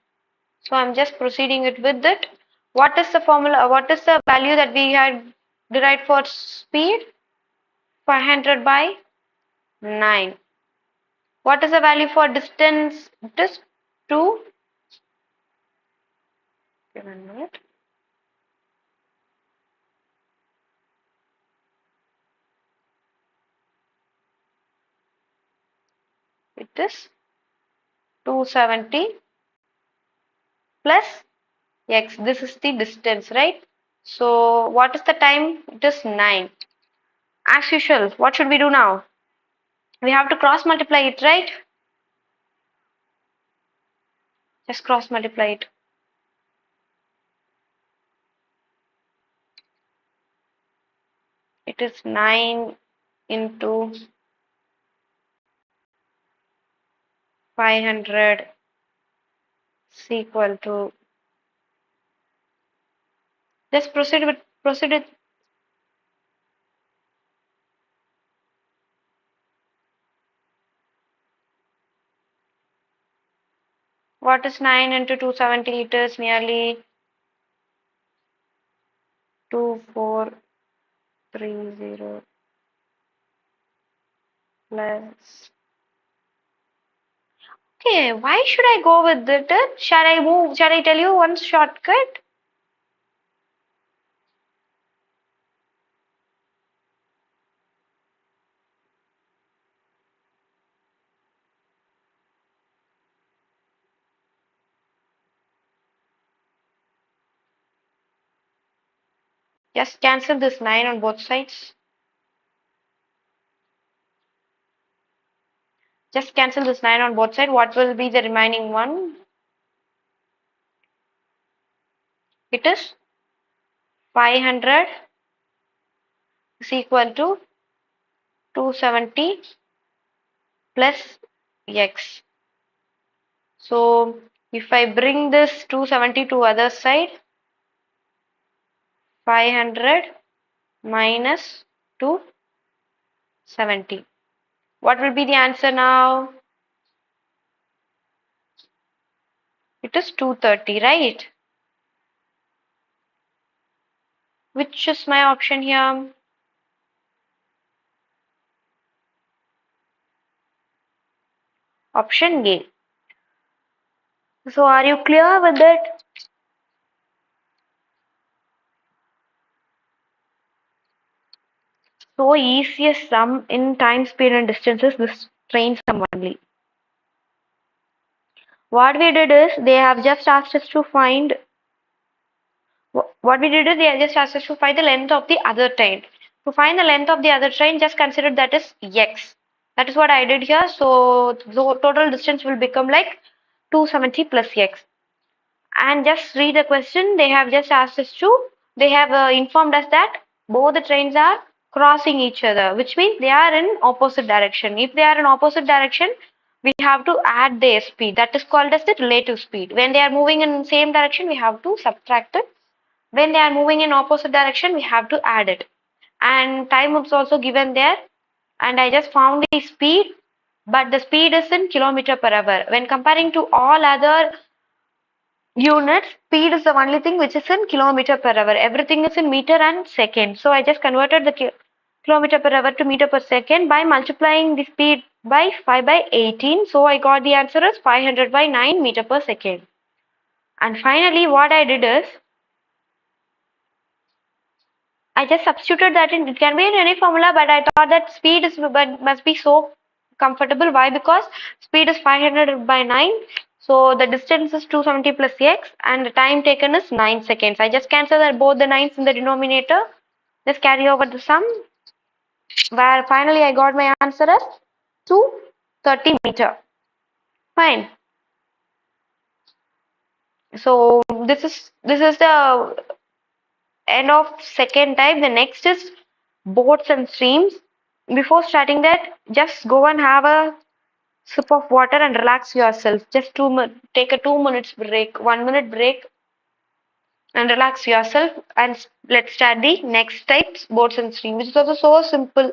So I'm just proceeding it with it. What is the formula? What is the value that we had derived for speed? 500 by 9. What is the value for distance? It is 2. Give a minute. It is 270 plus x. This is the distance, right? So what is the time? It is 9. As usual, what should we do now? We have to cross multiply it, right? Just cross multiply it. It is 9 into 500 is equal to. Just proceed with. What is 9 into 270? It is nearly 2430 plus. Okay, why should I go with it? Shall I move? Shall I tell you one shortcut? Just cancel this 9 on both sides. Just cancel this 9 on both sides. What will be the remaining one? It is 500 is equal to 270 plus x. So if I bring this 270 to other side, 500 minus 270. What will be the answer now? It is 230, right? Which is my option here? Option A. So are you clear with it? So easiest sum in time, speed and distances, this train sum only. What we did is they have just asked us to find what we did is they just asked us to find the length of the other train. To find the length of the other train, just consider that is x. That is what I did here. So the total distance will become like 270 plus x. And just read the question. They have just asked us to. They have informed us that both the trains are crossing each other, which means they are in opposite direction. If they are in opposite direction, we have to add their speed. That is called as the relative speed. When they are moving in same direction, we have to subtract it. When they are moving in opposite direction, we have to add it. And time is also given there. And I just found the speed, but the speed is in kilometer per hour. When comparing to all other units, speed is the only thing which is in kilometer per hour. Everything is in meter and second. So I just converted the kilometer per hour to meter per second by multiplying the speed by 5 by 18. So I got the answer as 500 by 9 meter per second. And finally, what I did is I just substituted that in. It can be in any formula, but I thought that speed is but must be so comfortable. Why? Because speed is 500 by 9. So the distance is 270 plus x, and the time taken is 9 seconds. I just cancel that both the 9s in the denominator. Just carry over the sum, where finally I got my answer as 230 meter. Fine. So this is the end of second type. The next is boats and streams. Before starting that, just go and have a sip of water and relax yourself. Just take a 2 minutes break, 1 minute break, and relax yourself. And let's start the next types, boats and streams, which is also so simple.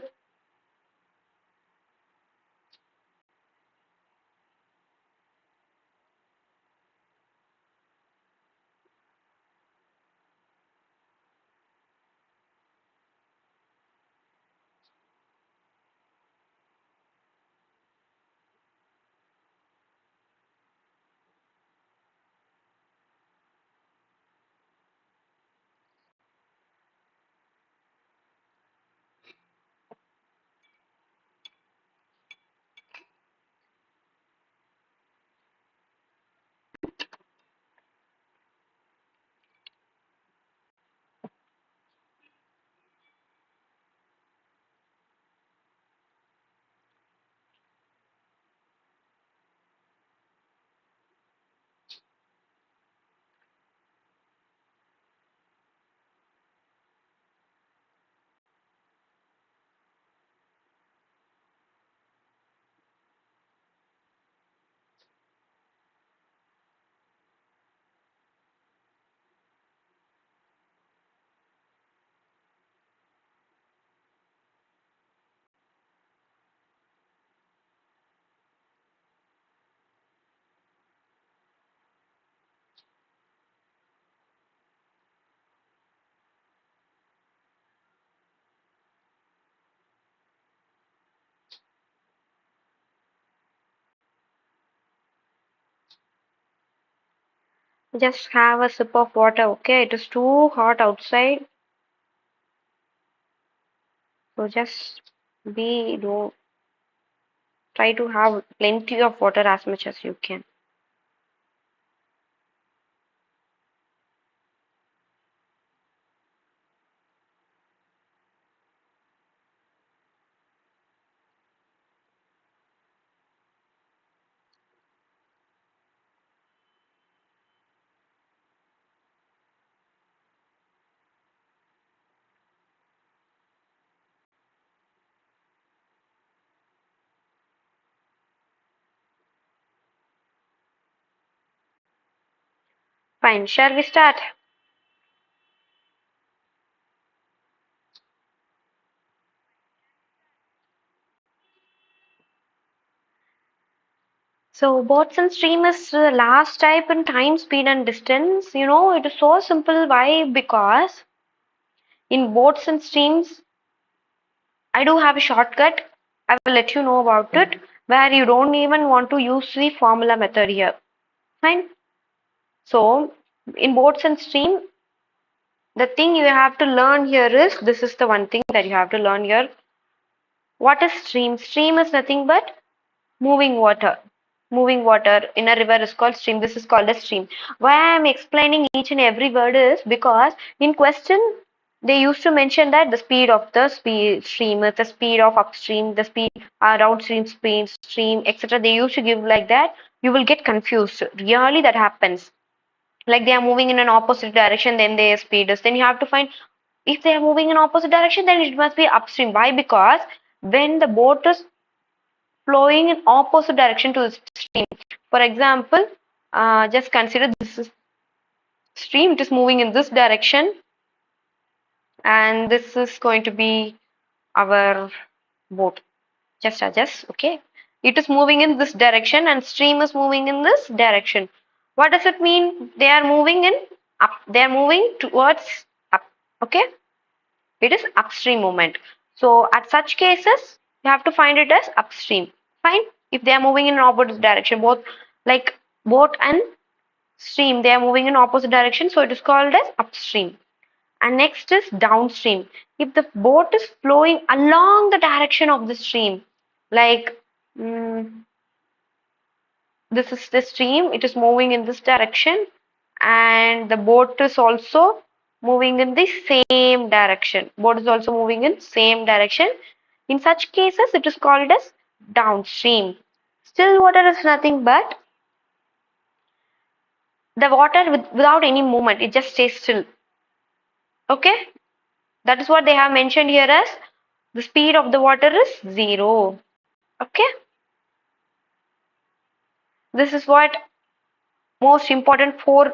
Just have a sip of water, okay? It is too hot outside, so just be, try to have plenty of water as much as you can. Fine, shall we start? So boats and stream is the last type in time, speed, and distance. It is so simple. Why? Because in boats and streams, I do have a shortcut. I will let you know about it, where you don't even want to use the formula method here. Fine. So in boats and stream, the thing you have to learn here is, this is the one thing that you have to learn here. What is stream? Stream is nothing but moving water. Moving water in a river is called stream. This is called a stream. Why I am explaining each and every word is because in question they used to mention that the speed of the stream is the speed of upstream, the speed downstream, stream, etc. They used to give like that. You will get confused. Really, that happens. Like they are moving in an opposite direction, then their speed is. Then you have to find If they are moving in opposite direction, then it must be upstream. Why? Because when the boat is flowing in opposite direction to the stream, for example, just consider this is stream, it is moving in this direction, and this is going to be our boat. Just adjust, okay? It is moving in this direction and stream is moving in this direction. What does it mean? They are moving in up, they are moving towards up, okay? It is upstream movement. So at such cases, you have to find it as upstream. Fine. If they are moving in opposite direction, both like boat and stream, they are moving in opposite direction, so it is called as upstream. And next is downstream. If the boat is flowing along the direction of the stream, like this is the stream, it is moving in this direction, and the boat is also moving in the same direction. Boat is also moving in same direction. In such cases, it is called as downstream. Still water is nothing but the water without any movement. It just stays still. Okay, that is what they have mentioned here as the speed of the water is 0. Okay, this is what most important 4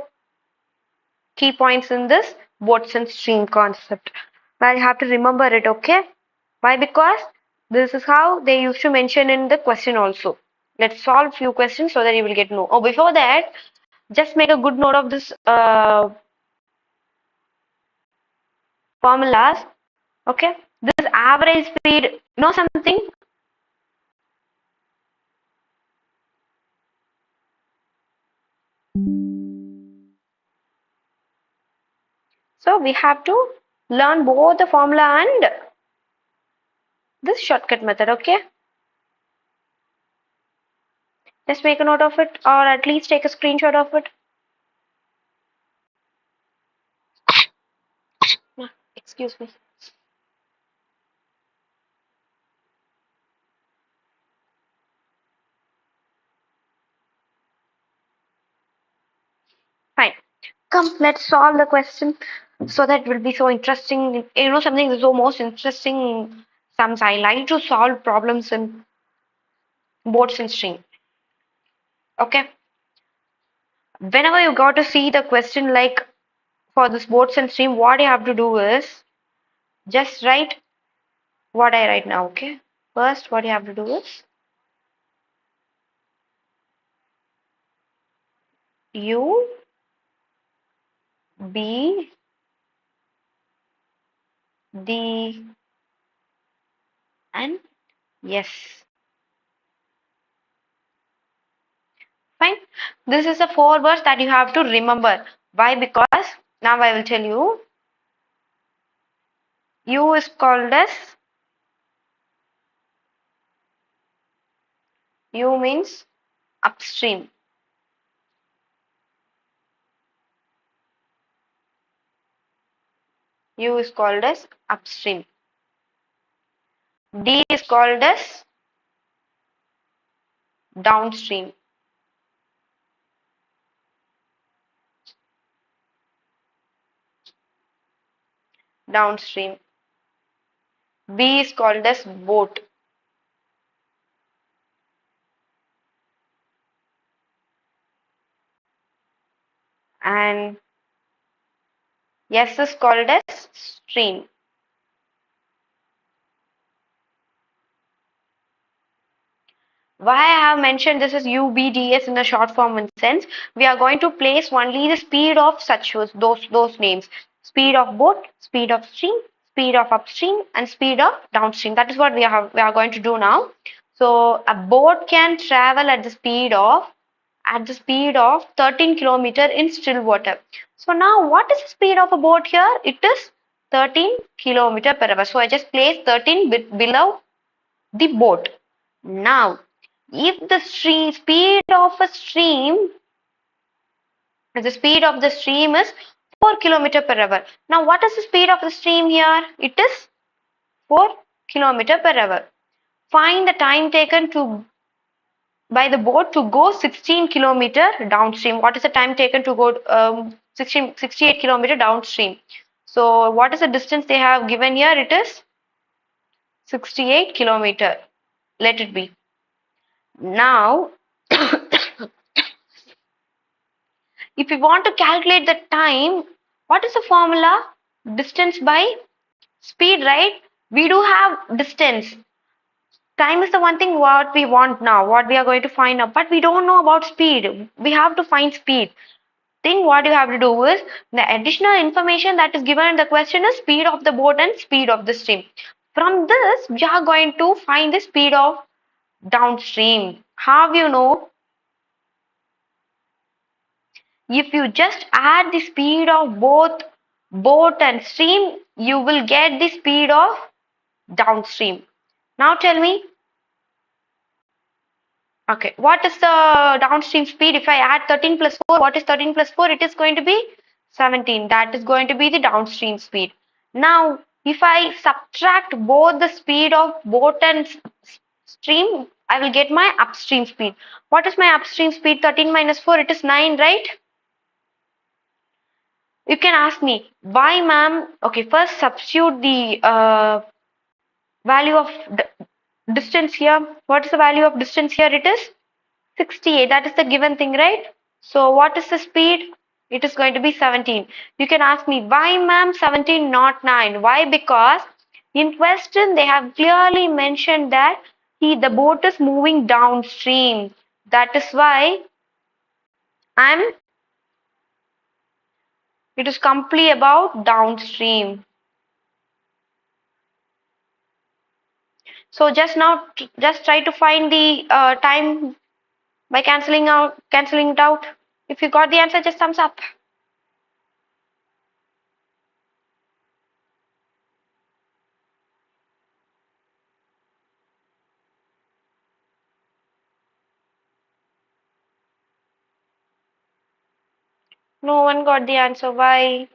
key points in this boats and stream concept. But you have to remember it, okay? Why? Because this is how they used to mention in the question also. Let's solve few questions so that you will get know. Oh, before that, just make a good note of this formulas. Okay, this average speed. Know something? So we have to learn both the formula and this shortcut method. Okay, just make a note of it, or at least take a screenshot of it. Excuse me. Fine. Come, let's solve the question so that it will be so interesting. You know, something is so most interesting. Sums I like to solve problems in boards and string. Okay. Whenever you got to see the question like for this boards and stream, what you have to do is just write what I write now. Okay. First, what you have to do is U B D and yes. Fine. This is the 4 words that you have to remember. Why? Because now I will tell you. U is called as U means upstream. U is called as upstream. D is called as downstream. Downstream. B is called as boat. And S is called as stream. Why I have mentioned this as UBDS in the short form in sense, we are going to place only the speed of such those names. Speed of boat, speed of stream, speed of upstream, and speed of downstream. That is what we are going to do now. So a boat can travel at the speed of 13 kilometer in still water. So now what is the speed of a boat here? It is 13 kilometer per hour. So I just place 13 below the boat. Now, if the speed of a stream, the speed of the stream is 4 kilometer per hour. Now, what is the speed of the stream here? It is 4 kilometer per hour. Find the time taken to by the boat to go 16 kilometer downstream. What is the time taken to go 68 kilometer downstream? So what is the distance they have given here? It is 68 kilometer. Let it be. Now, if you want to calculate the time, what is the formula? Distance by speed, right? We do have distance. Time is the one thing what we want now, what we are going to find out, but we don't know about speed. We have to find speed. Thing what you have to do is the additional information that is given in the question is speed of the boat and speed of the stream. From this, we are going to find the speed of downstream. How you know? If you just add the speed of both boat and stream, you will get the speed of downstream. Now tell me, okay, what is the downstream speed? If I add 13 plus 4, what is 13 plus 4? It is going to be 17. That is going to be the downstream speed. Now, if I subtract both the speed of boat and stream, I will get my upstream speed. What is my upstream speed? 13 minus 4, it is 9, right? You can ask me, why, ma'am? Okay, first substitute the value of distance here. What is the value of distance here? It is 68. That is the given thing, right? So what is the speed? It is going to be 17. You can ask me, why, ma'am, 17, not 9? Why? Because in question they have clearly mentioned that the boat is moving downstream. That is why I'm. It is completely about downstream. So just now, just try to find the time by cancelling it out. If you got the answer, just thumbs up. No one got the answer. Why?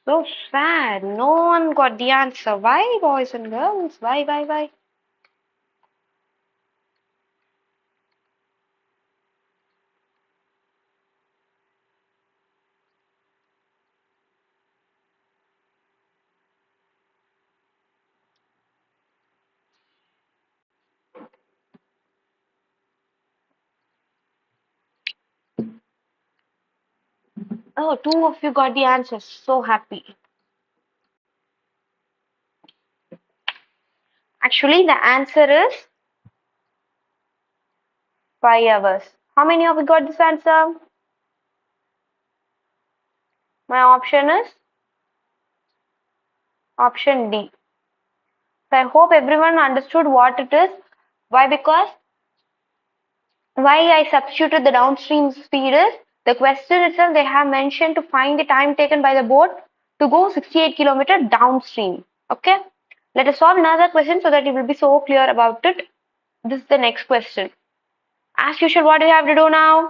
So sad. No one got the answer. Why, boys and girls? Why? Oh, two of you got the answer. So happy. Actually, the answer is 5 hours. How many of you got this answer? My option is option D. So I hope everyone understood what it is. Why? Because why I substituted the downstream speed is the question itself they have mentioned to find the time taken by the boat to go 68 kilometer downstream. Okay, let us solve another question so that it will be so clear about it. This is the next question. As usual, what do we have to do now?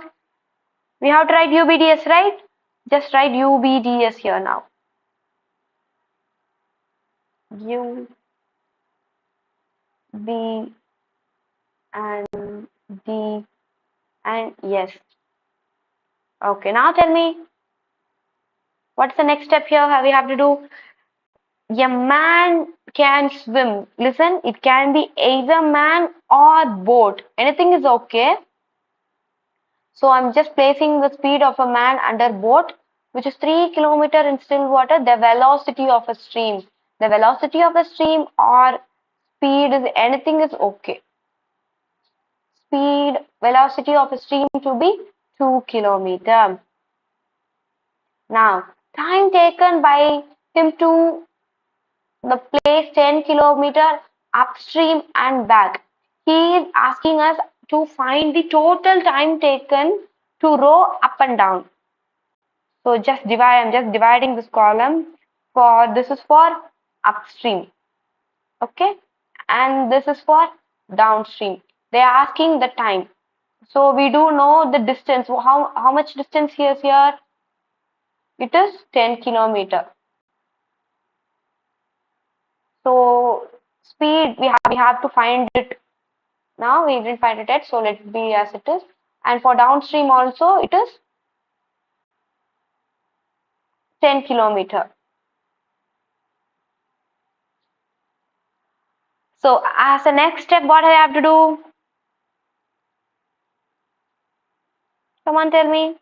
We have to write UBDS, right? Just write UBDS here now. U, B, and D, and yes. Okay, now tell me, what's the next step here? How we have to do? A man can swim. Listen, it can be either man or boat. Anything is okay. So I'm just placing the speed of a man under boat, which is 3 kilometer in still water, the velocity of a stream. The velocity of a stream or speed is anything is okay. Speed, velocity of a stream to be 2 kilometer. Now, time taken by him to the place 10 kilometer upstream and back. He is asking us to find the total time taken to row up and down. So just divide, I'm just dividing this column for this is for upstream. Okay, and this is for downstream. They are asking the time. So we do know the distance. How much distance here is here? It is 10 kilometer. So speed we have to find it now. We didn't find it yet, so let it be as it is. And for downstream also it is 10 kilometer. So as a next step, what I have to do? Someone tell me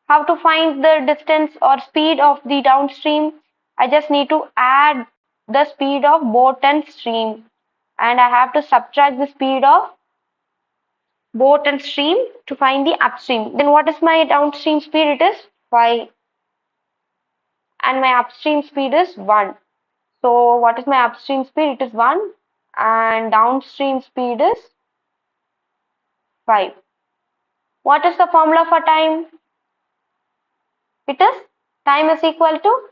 how to find the distance or speed of the downstream. I just need to add the speed of boat and stream, and I have to subtract the speed of boat and stream to find the upstream. Then what is my downstream speed? It is 5, and my upstream speed is 1. So what is my upstream speed? It is 1, and downstream speed is 5. What is the formula for time? It is time is equal to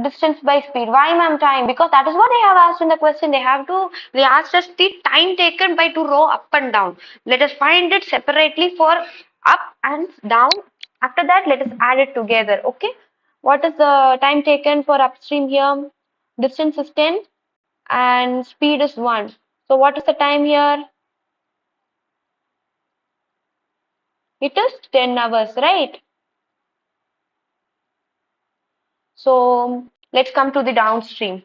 distance by speed. Why, ma'am, time? Because that is what they have asked in the question. They asked us the time taken by to row up and down. Let us find it separately for up and down. After that, let us add it together. Okay. What is the time taken for upstream here? Distance is 10 and speed is 1. So what is the time here? It is 10 hours, right? So let's come to the downstream.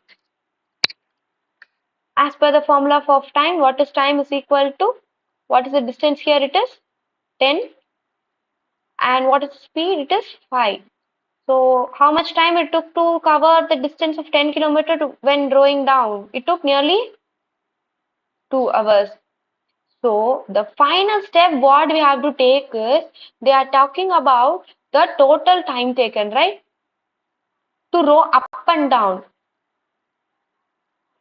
As per the formula of time, what is time is equal to, what is the distance here? It is 10, and what is the speed? It is 5. So how much time it took to cover the distance of 10 kilometer when rowing down? It took nearly 2 hours. So the final step what we have to take is, they are talking about the total time taken, right? To row up and down.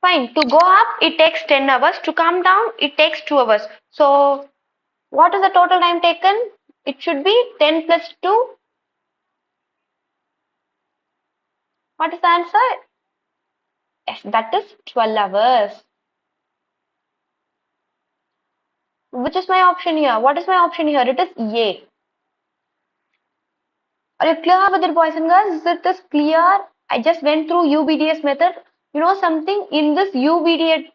Fine. To go up, it takes 10 hours. To come down, it takes 2 hours. So what is the total time taken? It should be 10 plus 2. What is the answer? Yes, that is 12 hours. Which is my option here? What is my option here? It is A. Are you clear with it, boys and girls? Is it this clear? I just went through UBDS method. You know something? In this UBDS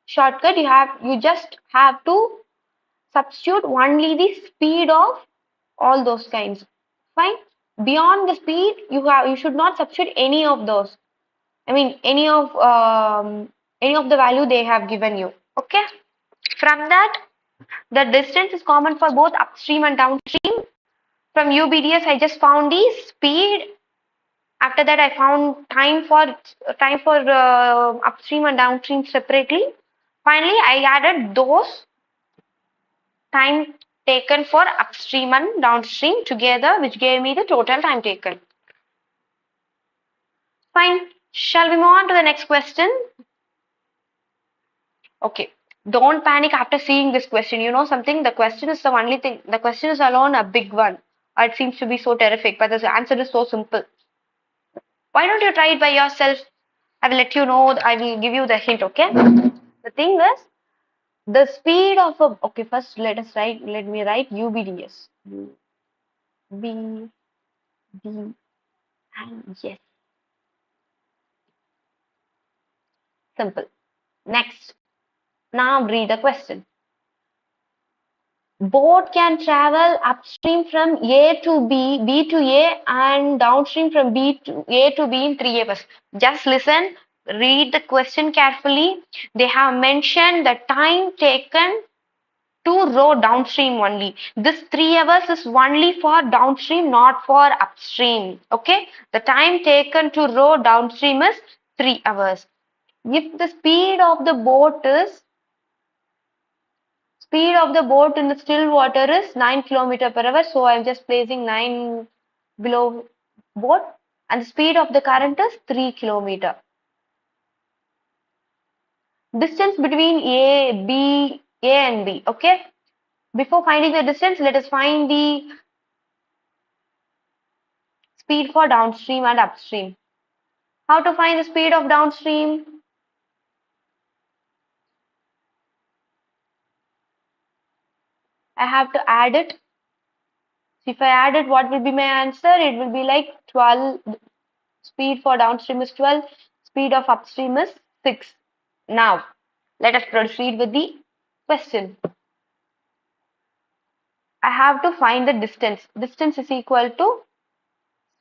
shortcut, you just have to substitute only the speed of all those kinds. Fine. Beyond the speed, you should not substitute any of those. I mean any of the value they have given you. Okay. From that, the distance is common for both upstream and downstream. From UBDS, I just found the speed. After that, I found time for upstream and downstream separately. Finally, I added those time taken for upstream and downstream together, which gave me the total time taken. Fine. Shall we move on to the next question? Okay. Don't panic after seeing this question. You know something? The question is the only thing. The question is alone a big one. It seems to be so terrific, but the answer is so simple. Why don't you try it by yourself? I will let you know. I will give you the hint. Okay. The thing is, the speed of a. Okay. First, let us write. Let me write UBDS. U B D and yes. Simple. Next. Now read the question. Boat can travel upstream from A to B, B to A, and downstream from B to A to B in 3 hours. Just listen, read the question carefully. They have mentioned the time taken to row downstream only. This 3 hours is only for downstream, not for upstream. Okay? The time taken to row downstream is 3 hours. If the speed of the boat in the still water is 9 kilometer per hour. So I'm just placing 9 below boat, and the speed of the current is 3 kilometer. Distance between A and B. Okay. Before finding the distance, let us find the speed for downstream and upstream. How to find the speed of downstream? I have to add it. If I add it, what will be my answer? It will be like 12. Speed for downstream is 12. Speed of upstream is 6. Now, let us proceed with the question. I have to find the distance. Distance is equal to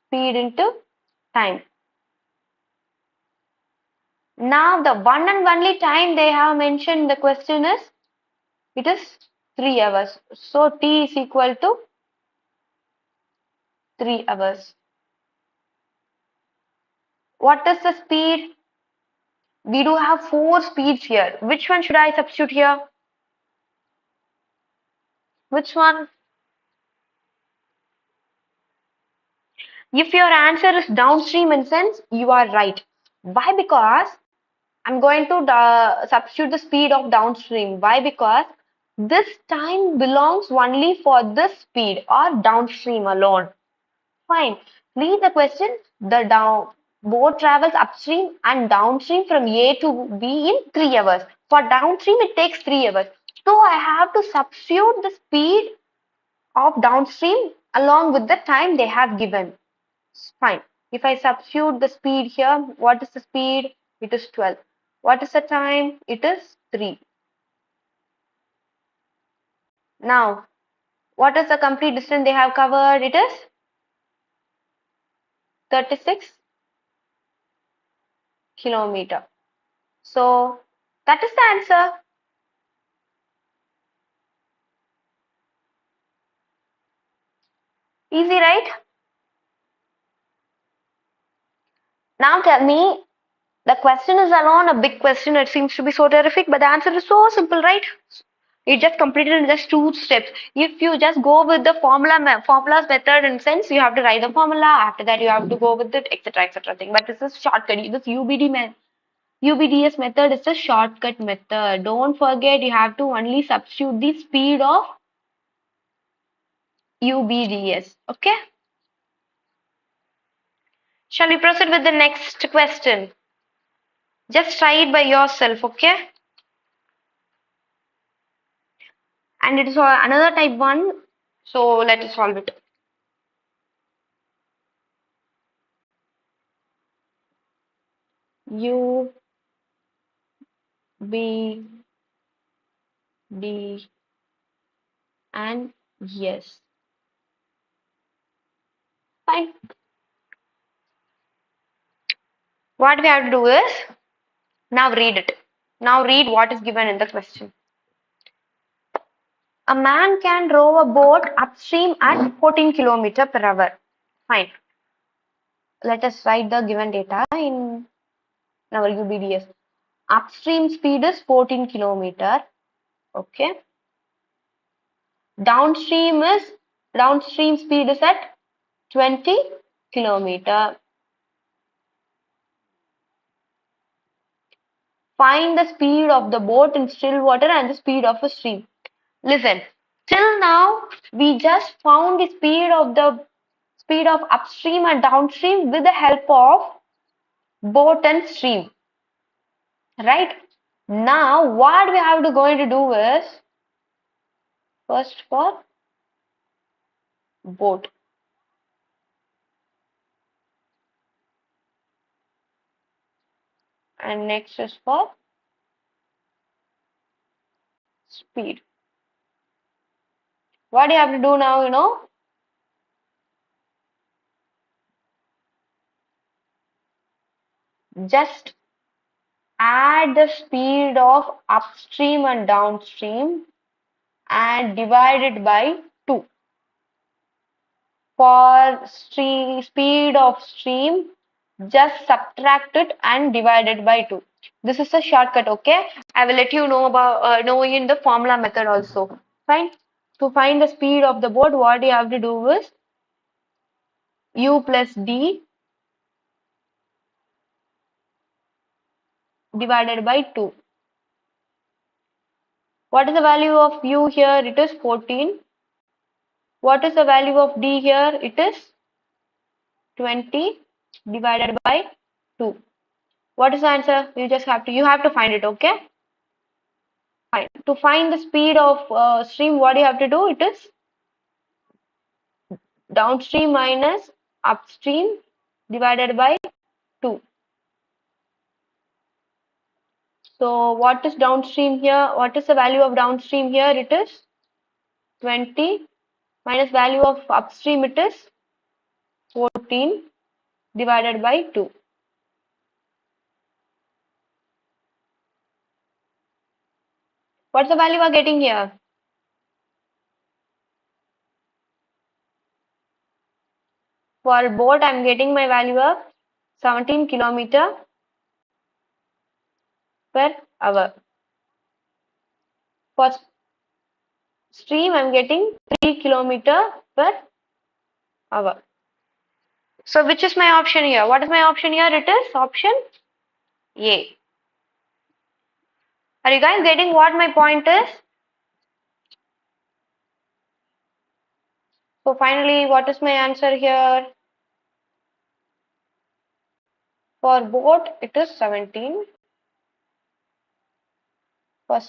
speed into time. Now, the one and only time they have mentioned in the question is, it is 3 hours. So, T is equal to 3 hours. What is the speed? We do have 4 speeds here. Which one should I substitute here? Which one? If your answer is downstream in sense, you are right. Why? Because I'm going to substitute the speed of downstream. Why? Because this time belongs only for this speed or downstream alone. Fine. Read the question. The boat travels upstream and downstream from A to B in 3 hours. For downstream, it takes 3 hours. So I have to substitute the speed of downstream along with the time they have given. Fine. If I substitute the speed here, what is the speed? It is 12. What is the time? It is 3. Now, what is the complete distance they have covered? It is 36 kilometer. So, that is the answer. Easy, right? Now tell me, the question is alone a big question. It seems to be so terrific, but the answer is so simple, right? You just completed in just 2 steps. If you just go with the formulas method in sense, you have to write the formula. After that, you have to go with it, etc., thing. But this is shortcut. This UBDS method is a shortcut method. Don't forget, you have to only substitute the speed of UBDS. Okay? Shall we proceed with the next question? Just try it by yourself, okay? And it is another type 1. So let us solve it. U, B, D, and yes. Fine. What we have to do is, now read it. Now read what is given in the question. A man can row a boat upstream at 14 km per hour. Fine. Let us write the given data in our UBDS. Upstream speed is 14 km. Okay. Downstream speed is at 20 km. Find the speed of the boat in still water and the speed of a stream. Listen, till now we just found the speed of upstream and downstream with the help of boat and stream. Right? Now what we have to going to do is first for boat. And next is for speed. What do you have to do now, just add the speed of upstream and downstream and divide it by 2. For speed of stream, just subtract it and divide it by 2. This is a shortcut, okay? I will let you know about know in the formula method also. Fine. To find the speed of the boat, what you have to do is U plus D divided by 2. What is the value of U here? It is 14. What is the value of D here? It is 20 divided by 2. What is the answer? You have to find it, okay? Fine. To find the speed of stream, what you have to do? It is downstream minus upstream divided by 2. So what is downstream here? What is the value of downstream here? It is 20 minus value of upstream, it is 14 divided by 2. What's the value we are getting here? For boat, I'm getting my value of 17 kilometer per hour. For stream, I'm getting 3 kilometer per hour. So which is my option here? What is my option here? It is option A. Are you guys getting what my point is? So finally, what is my answer here? For boat, it is 17. For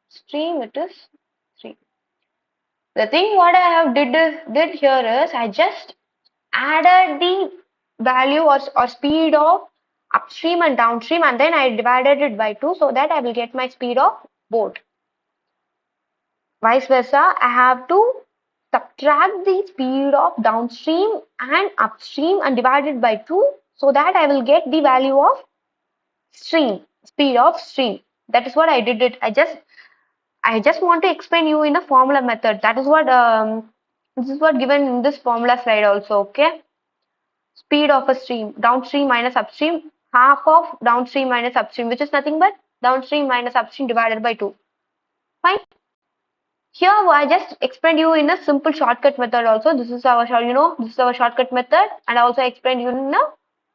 stream, it is 3. The thing what I have did here is I just added the value or speed of upstream and downstream, and then I divided it by 2 so that I will get my speed of both. Vice versa, I have to subtract the speed of downstream and upstream and divide it by 2 so that I will get the value of speed of stream. That is what I did it. I just want to explain you in a formula method. That is what this is what given in this formula slide also. Okay, speed of a stream, downstream minus upstream, half of downstream minus upstream, which is nothing but downstream minus upstream divided by 2. Fine. Here I just explained you in a simple shortcut method also. This is our this is our shortcut method, and I also explained you in a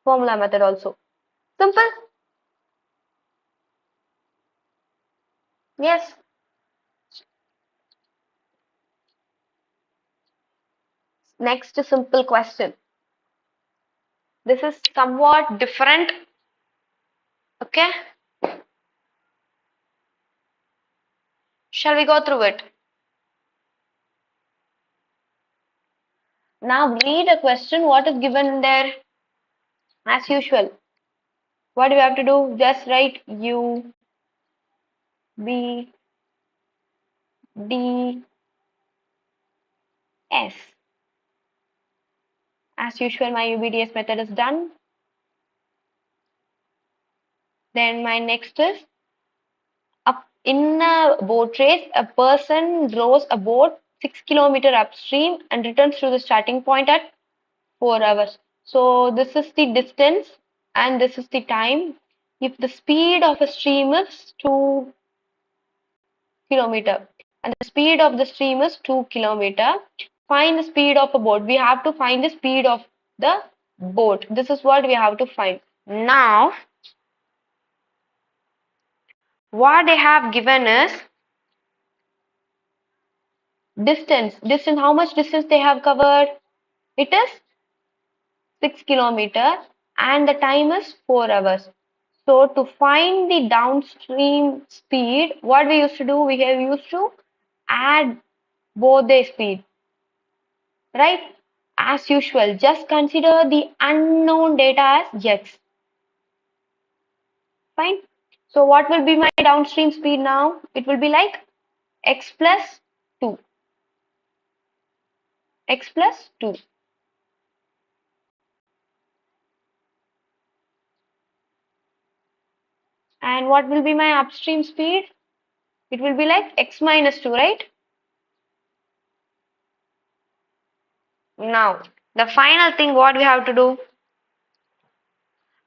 formula method also. Simple. Yes. Next simple question. This is somewhat different. Okay. Shall we go through it? Now read a question. What is given there? As usual. What do you have to do? Just write U, B, D, S. As usual, my UBDS method is done. Then my next is in a boat race, a person rows a boat 6 kilometers upstream and returns to the starting point at 4 hours. So this is the distance and this is the time. If the speed of a stream is 2 kilometer and the speed of the stream is 2 kilometer, find the speed of a boat. We have to find the speed of the boat. This is what we have to find. Now, what they have given is distance. Distance, how much distance they have covered? It is 6 kilometer and the time is 4 hours. So to find the downstream speed, what we used to do, we have used to add both the speed, right? As usual, just consider the unknown data as x. Fine. So what will be my downstream speed now? It will be like x plus 2. X plus 2. And what will be my upstream speed? It will be like x minus 2, right? Now, the final thing what we have to do,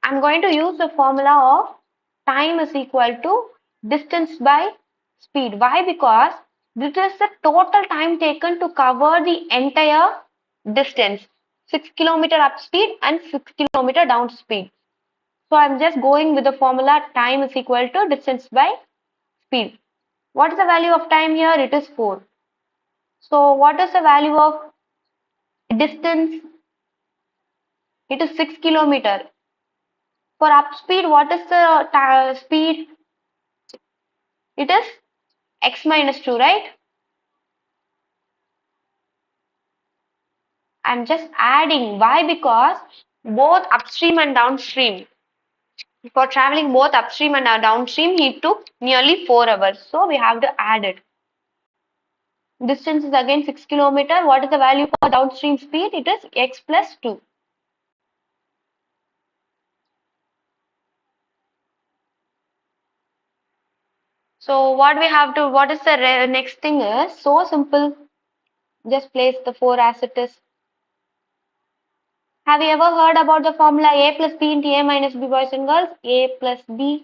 I'm going to use the formula of time is equal to distance by speed. Why? Because this is the total time taken to cover the entire distance. 6 kilometer up speed and 6 kilometer down speed. So I'm just going with the formula time is equal to distance by speed. What is the value of time here? It is 4. So what is the value of distance? It is 6 kilometer. For up speed, what is the speed? It is x minus 2, right? I'm just adding. Why? Because both upstream and downstream. For traveling both upstream and downstream, he took nearly 4 hours. So we have to add it. Distance is again 6 kilometer. What is the value for downstream speed? It is x plus 2. So what we have to, what is the next thing is so simple. Just place the 4 as it is. Have you ever heard about the formula A plus B into A minus B, boys and girls? A plus B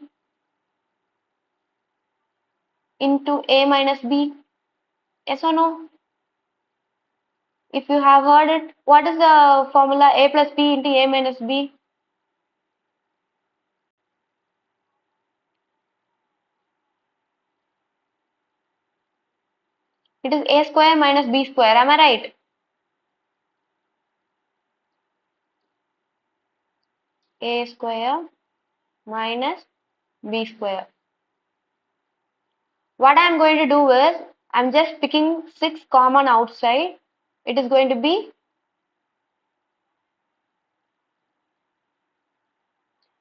into A minus B. Yes or no? If you have heard it, what is the formula A plus B into A minus B? It is A square minus B square. Am I right? A square minus B square. What I am going to do is, I am just picking 6 common outside. It is going to be,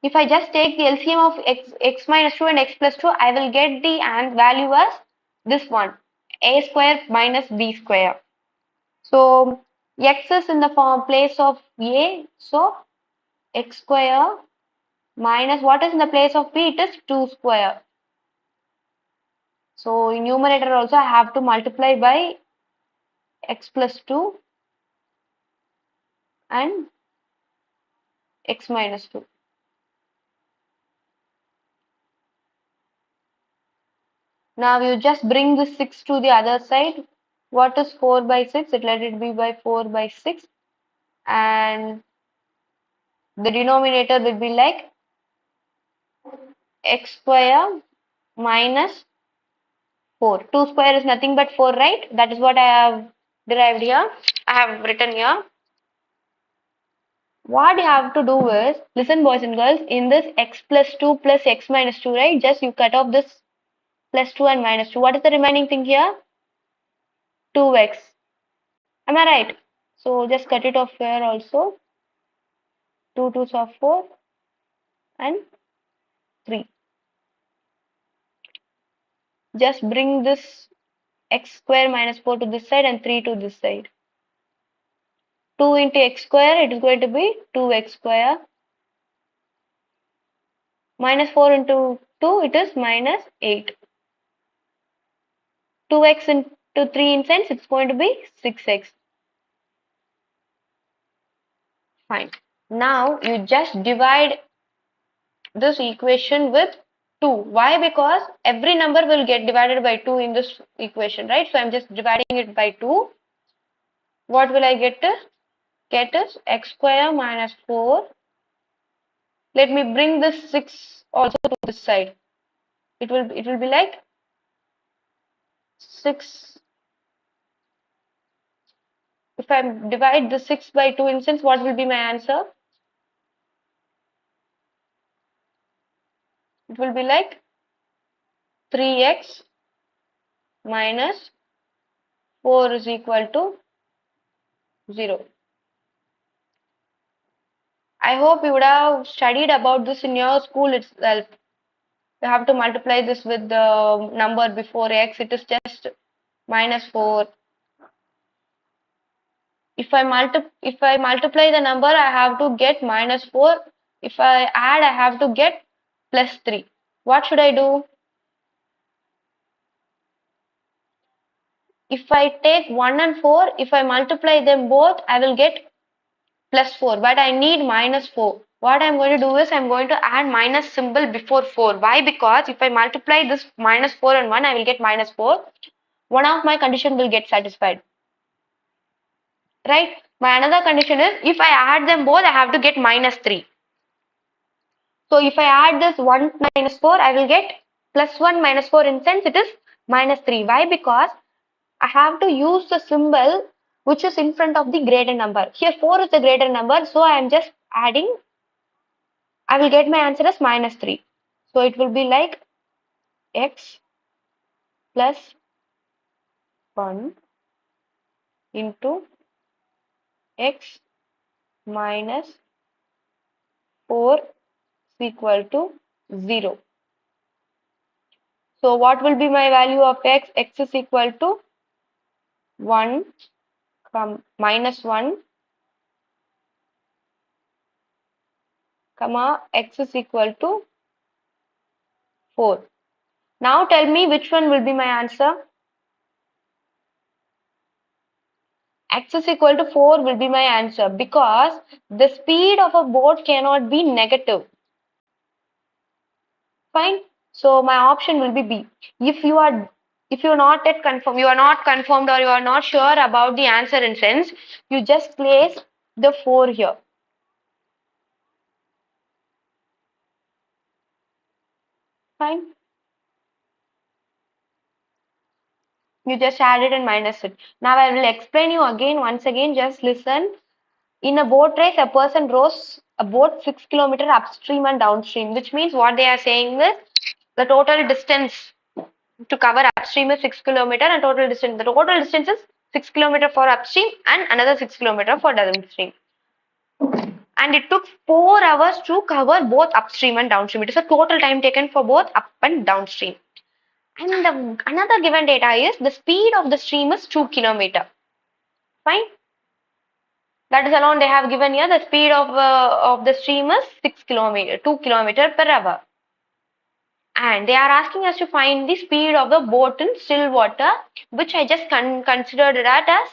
if I just take the LCM of x minus 2 and x plus 2, I will get the value as this one, A square minus B square. So x is in the place of A, so x square minus what is in the place of B? It is 2 square. So in numerator also I have to multiply by x plus 2 and x minus 2. Now you just bring this 6 to the other side. What is 4 by 6? Let it be by 4 by 6. And the denominator will be like x square minus 4. 2 square is nothing but 4, right? That is what I have derived here. I have written here. What you have to do is, listen boys and girls, in this x plus 2 plus x minus 2, right? Just you cut off this plus 2 and minus 2. What is the remaining thing here? 2x. Am I right? So just cut it off here also. 2 2s are 4 and 3. Just bring this x square minus 4 to this side and 3 to this side. 2 into x square, it is going to be 2x square. Minus 4 into 2, it is minus 8. 2x into 3 in sense, it's going to be 6x. Fine. Now you just divide this equation with 2. Why? Because every number will get divided by 2 in this equation, right? So I'm just dividing it by 2. What will I get? Get is x square minus 4. Let me bring this 6 also to this side. It will be like 6. If I divide the 6 by 2 instance, what will be my answer? It will be like 3x minus 4 is equal to 0. I hope you would have studied about this in your school itself. You have to multiply this with the number before x. It is just minus 4. If I multiply the number, I have to get minus 4. If I add, I have to get plus 3. What should I do? If I take 1 and 4, if I multiply them both, I will get plus 4. But I need minus 4. What I'm going to do is I'm going to add minus symbol before 4. Why? Because if I multiply this minus 4 and 1, I will get minus 4. One of my condition will get satisfied. Right? My another condition is if I add them both, I have to get minus 3. So if I add this 1 minus 4, I will get plus 1 minus 4 in sense it is minus 3. Why? Because I have to use the symbol which is in front of the greater number. Here 4 is the greater number, so I am just adding. I will get my answer as minus 3. So it will be like x plus 1 into x minus 4 is equal to 0. So what will be my value of x? X is equal to 1 minus 1 comma x is equal to 4. Now tell me which one will be my answer. X is equal to 4 will be my answer because the speed of a boat cannot be negative. Fine. So my option will be B. If you're not yet confirmed, you are not confirmed or you are not sure about the answer in sense, you just place the 4 here. Fine. You just add it and minus it. Now I will explain you again, once again, just listen. In a boat race, a person rows a boat 6 kilometers upstream and downstream, which means what they are saying is the total distance to cover upstream is 6 kilometers and total distance. The total distance is 6 kilometers for upstream and another 6 kilometers for downstream. And it took 4 hours to cover both upstream and downstream. It is a total time taken for both up and downstream. And another given data is the speed of the stream is 2 kilometers. Fine. That is alone they have given here. The speed of the stream is 6 kilometers, 2 kilometers per hour. And they are asking us to find the speed of the boat in still water, which I just considered that as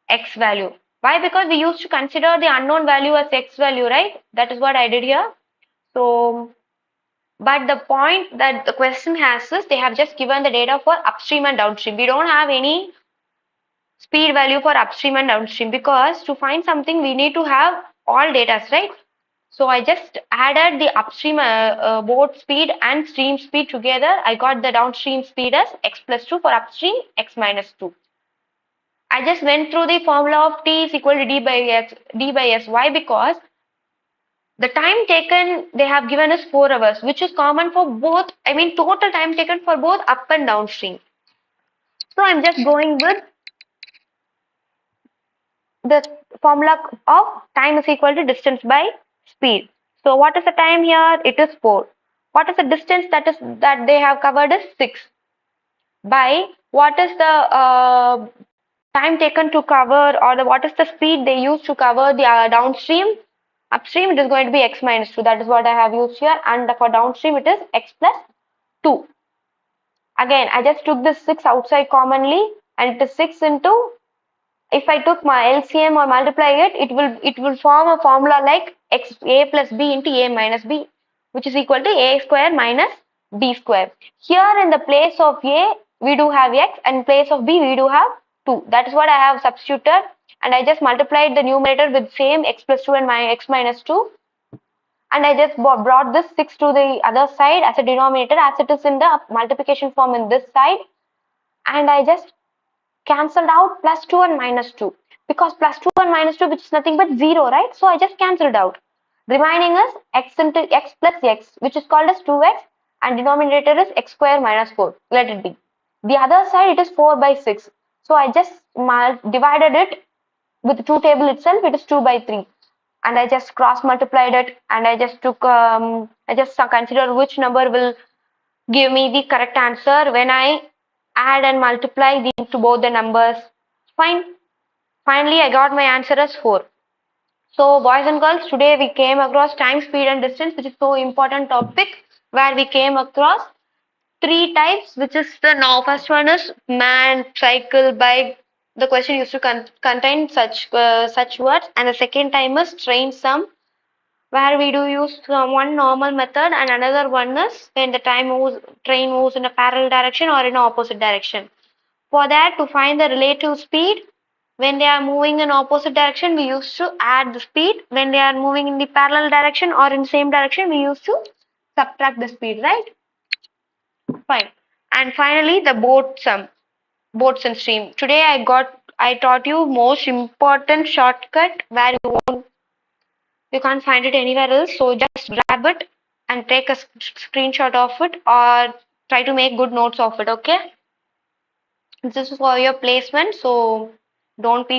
x value. Why? Because we used to consider the unknown value as x value, right? That is what I did here. So, but the point that the question has is they have just given the data for upstream and downstream. We don't have any speed value for upstream and downstream because to find something we need to have all data, right? So I just added the upstream boat speed and stream speed together. I got the downstream speed as x plus 2 for upstream, x minus 2. I just went through the formula of t is equal to d by s. Why? Because the time taken they have given us 4 hours, which is common for both. I mean total time taken for both up and downstream. So I'm just going with the formula of time is equal to distance by speed. So what is the time here? It is 4. What is the distance that they have covered is 6. By what is the time taken to cover or what is the speed they use to cover the downstream? Upstream it is going to be x minus 2. That is what I have used here. And for downstream it is x plus 2. Again, I just took this 6 outside commonly and it is 6 into, if I took my LCM or multiply it, it will form a formula like a plus b into a minus b, which is equal to a square minus b square. Here in the place of a, we do have x, and in place of b, we do have 2. That is what I have substituted, and I just multiplied the numerator with same x plus 2 and my x minus 2. And I just brought this 6 to the other side as a denominator as it is in the multiplication form in this side. And I just cancelled out plus 2 and minus 2 because plus 2 and minus 2 which is nothing but 0, right? So I just cancelled out. Remaining is x into x plus x, which is called as 2x, and denominator is x square minus 4. Let it be. The other side it is 4 by 6. So I just divided it with 2 table itself. It is 2 by 3. And I just cross multiplied it and I just took, I just consider which number will give me the correct answer when I add and multiply to both the numbers. Fine. Finally, I got my answer as 4. So, boys and girls, today we came across time, speed and distance, which is so important topic where we came across 3 types, which is the now first one is man, cycle, bike. The question used to contain such words, and the second time is train sum, where we do use one normal method and another one is when the train moves in a parallel direction or in an opposite direction. For that, to find the relative speed, when they are moving in opposite direction, we used to add the speed. When they are moving in the parallel direction or in same direction, we used to subtract the speed, right? Fine. And finally, the boats and stream. Today I taught you most important shortcut where you can't find it anywhere else. So just grab it and take a screenshot of it or Try to make good notes of it, okay? This is for your placement, so don't be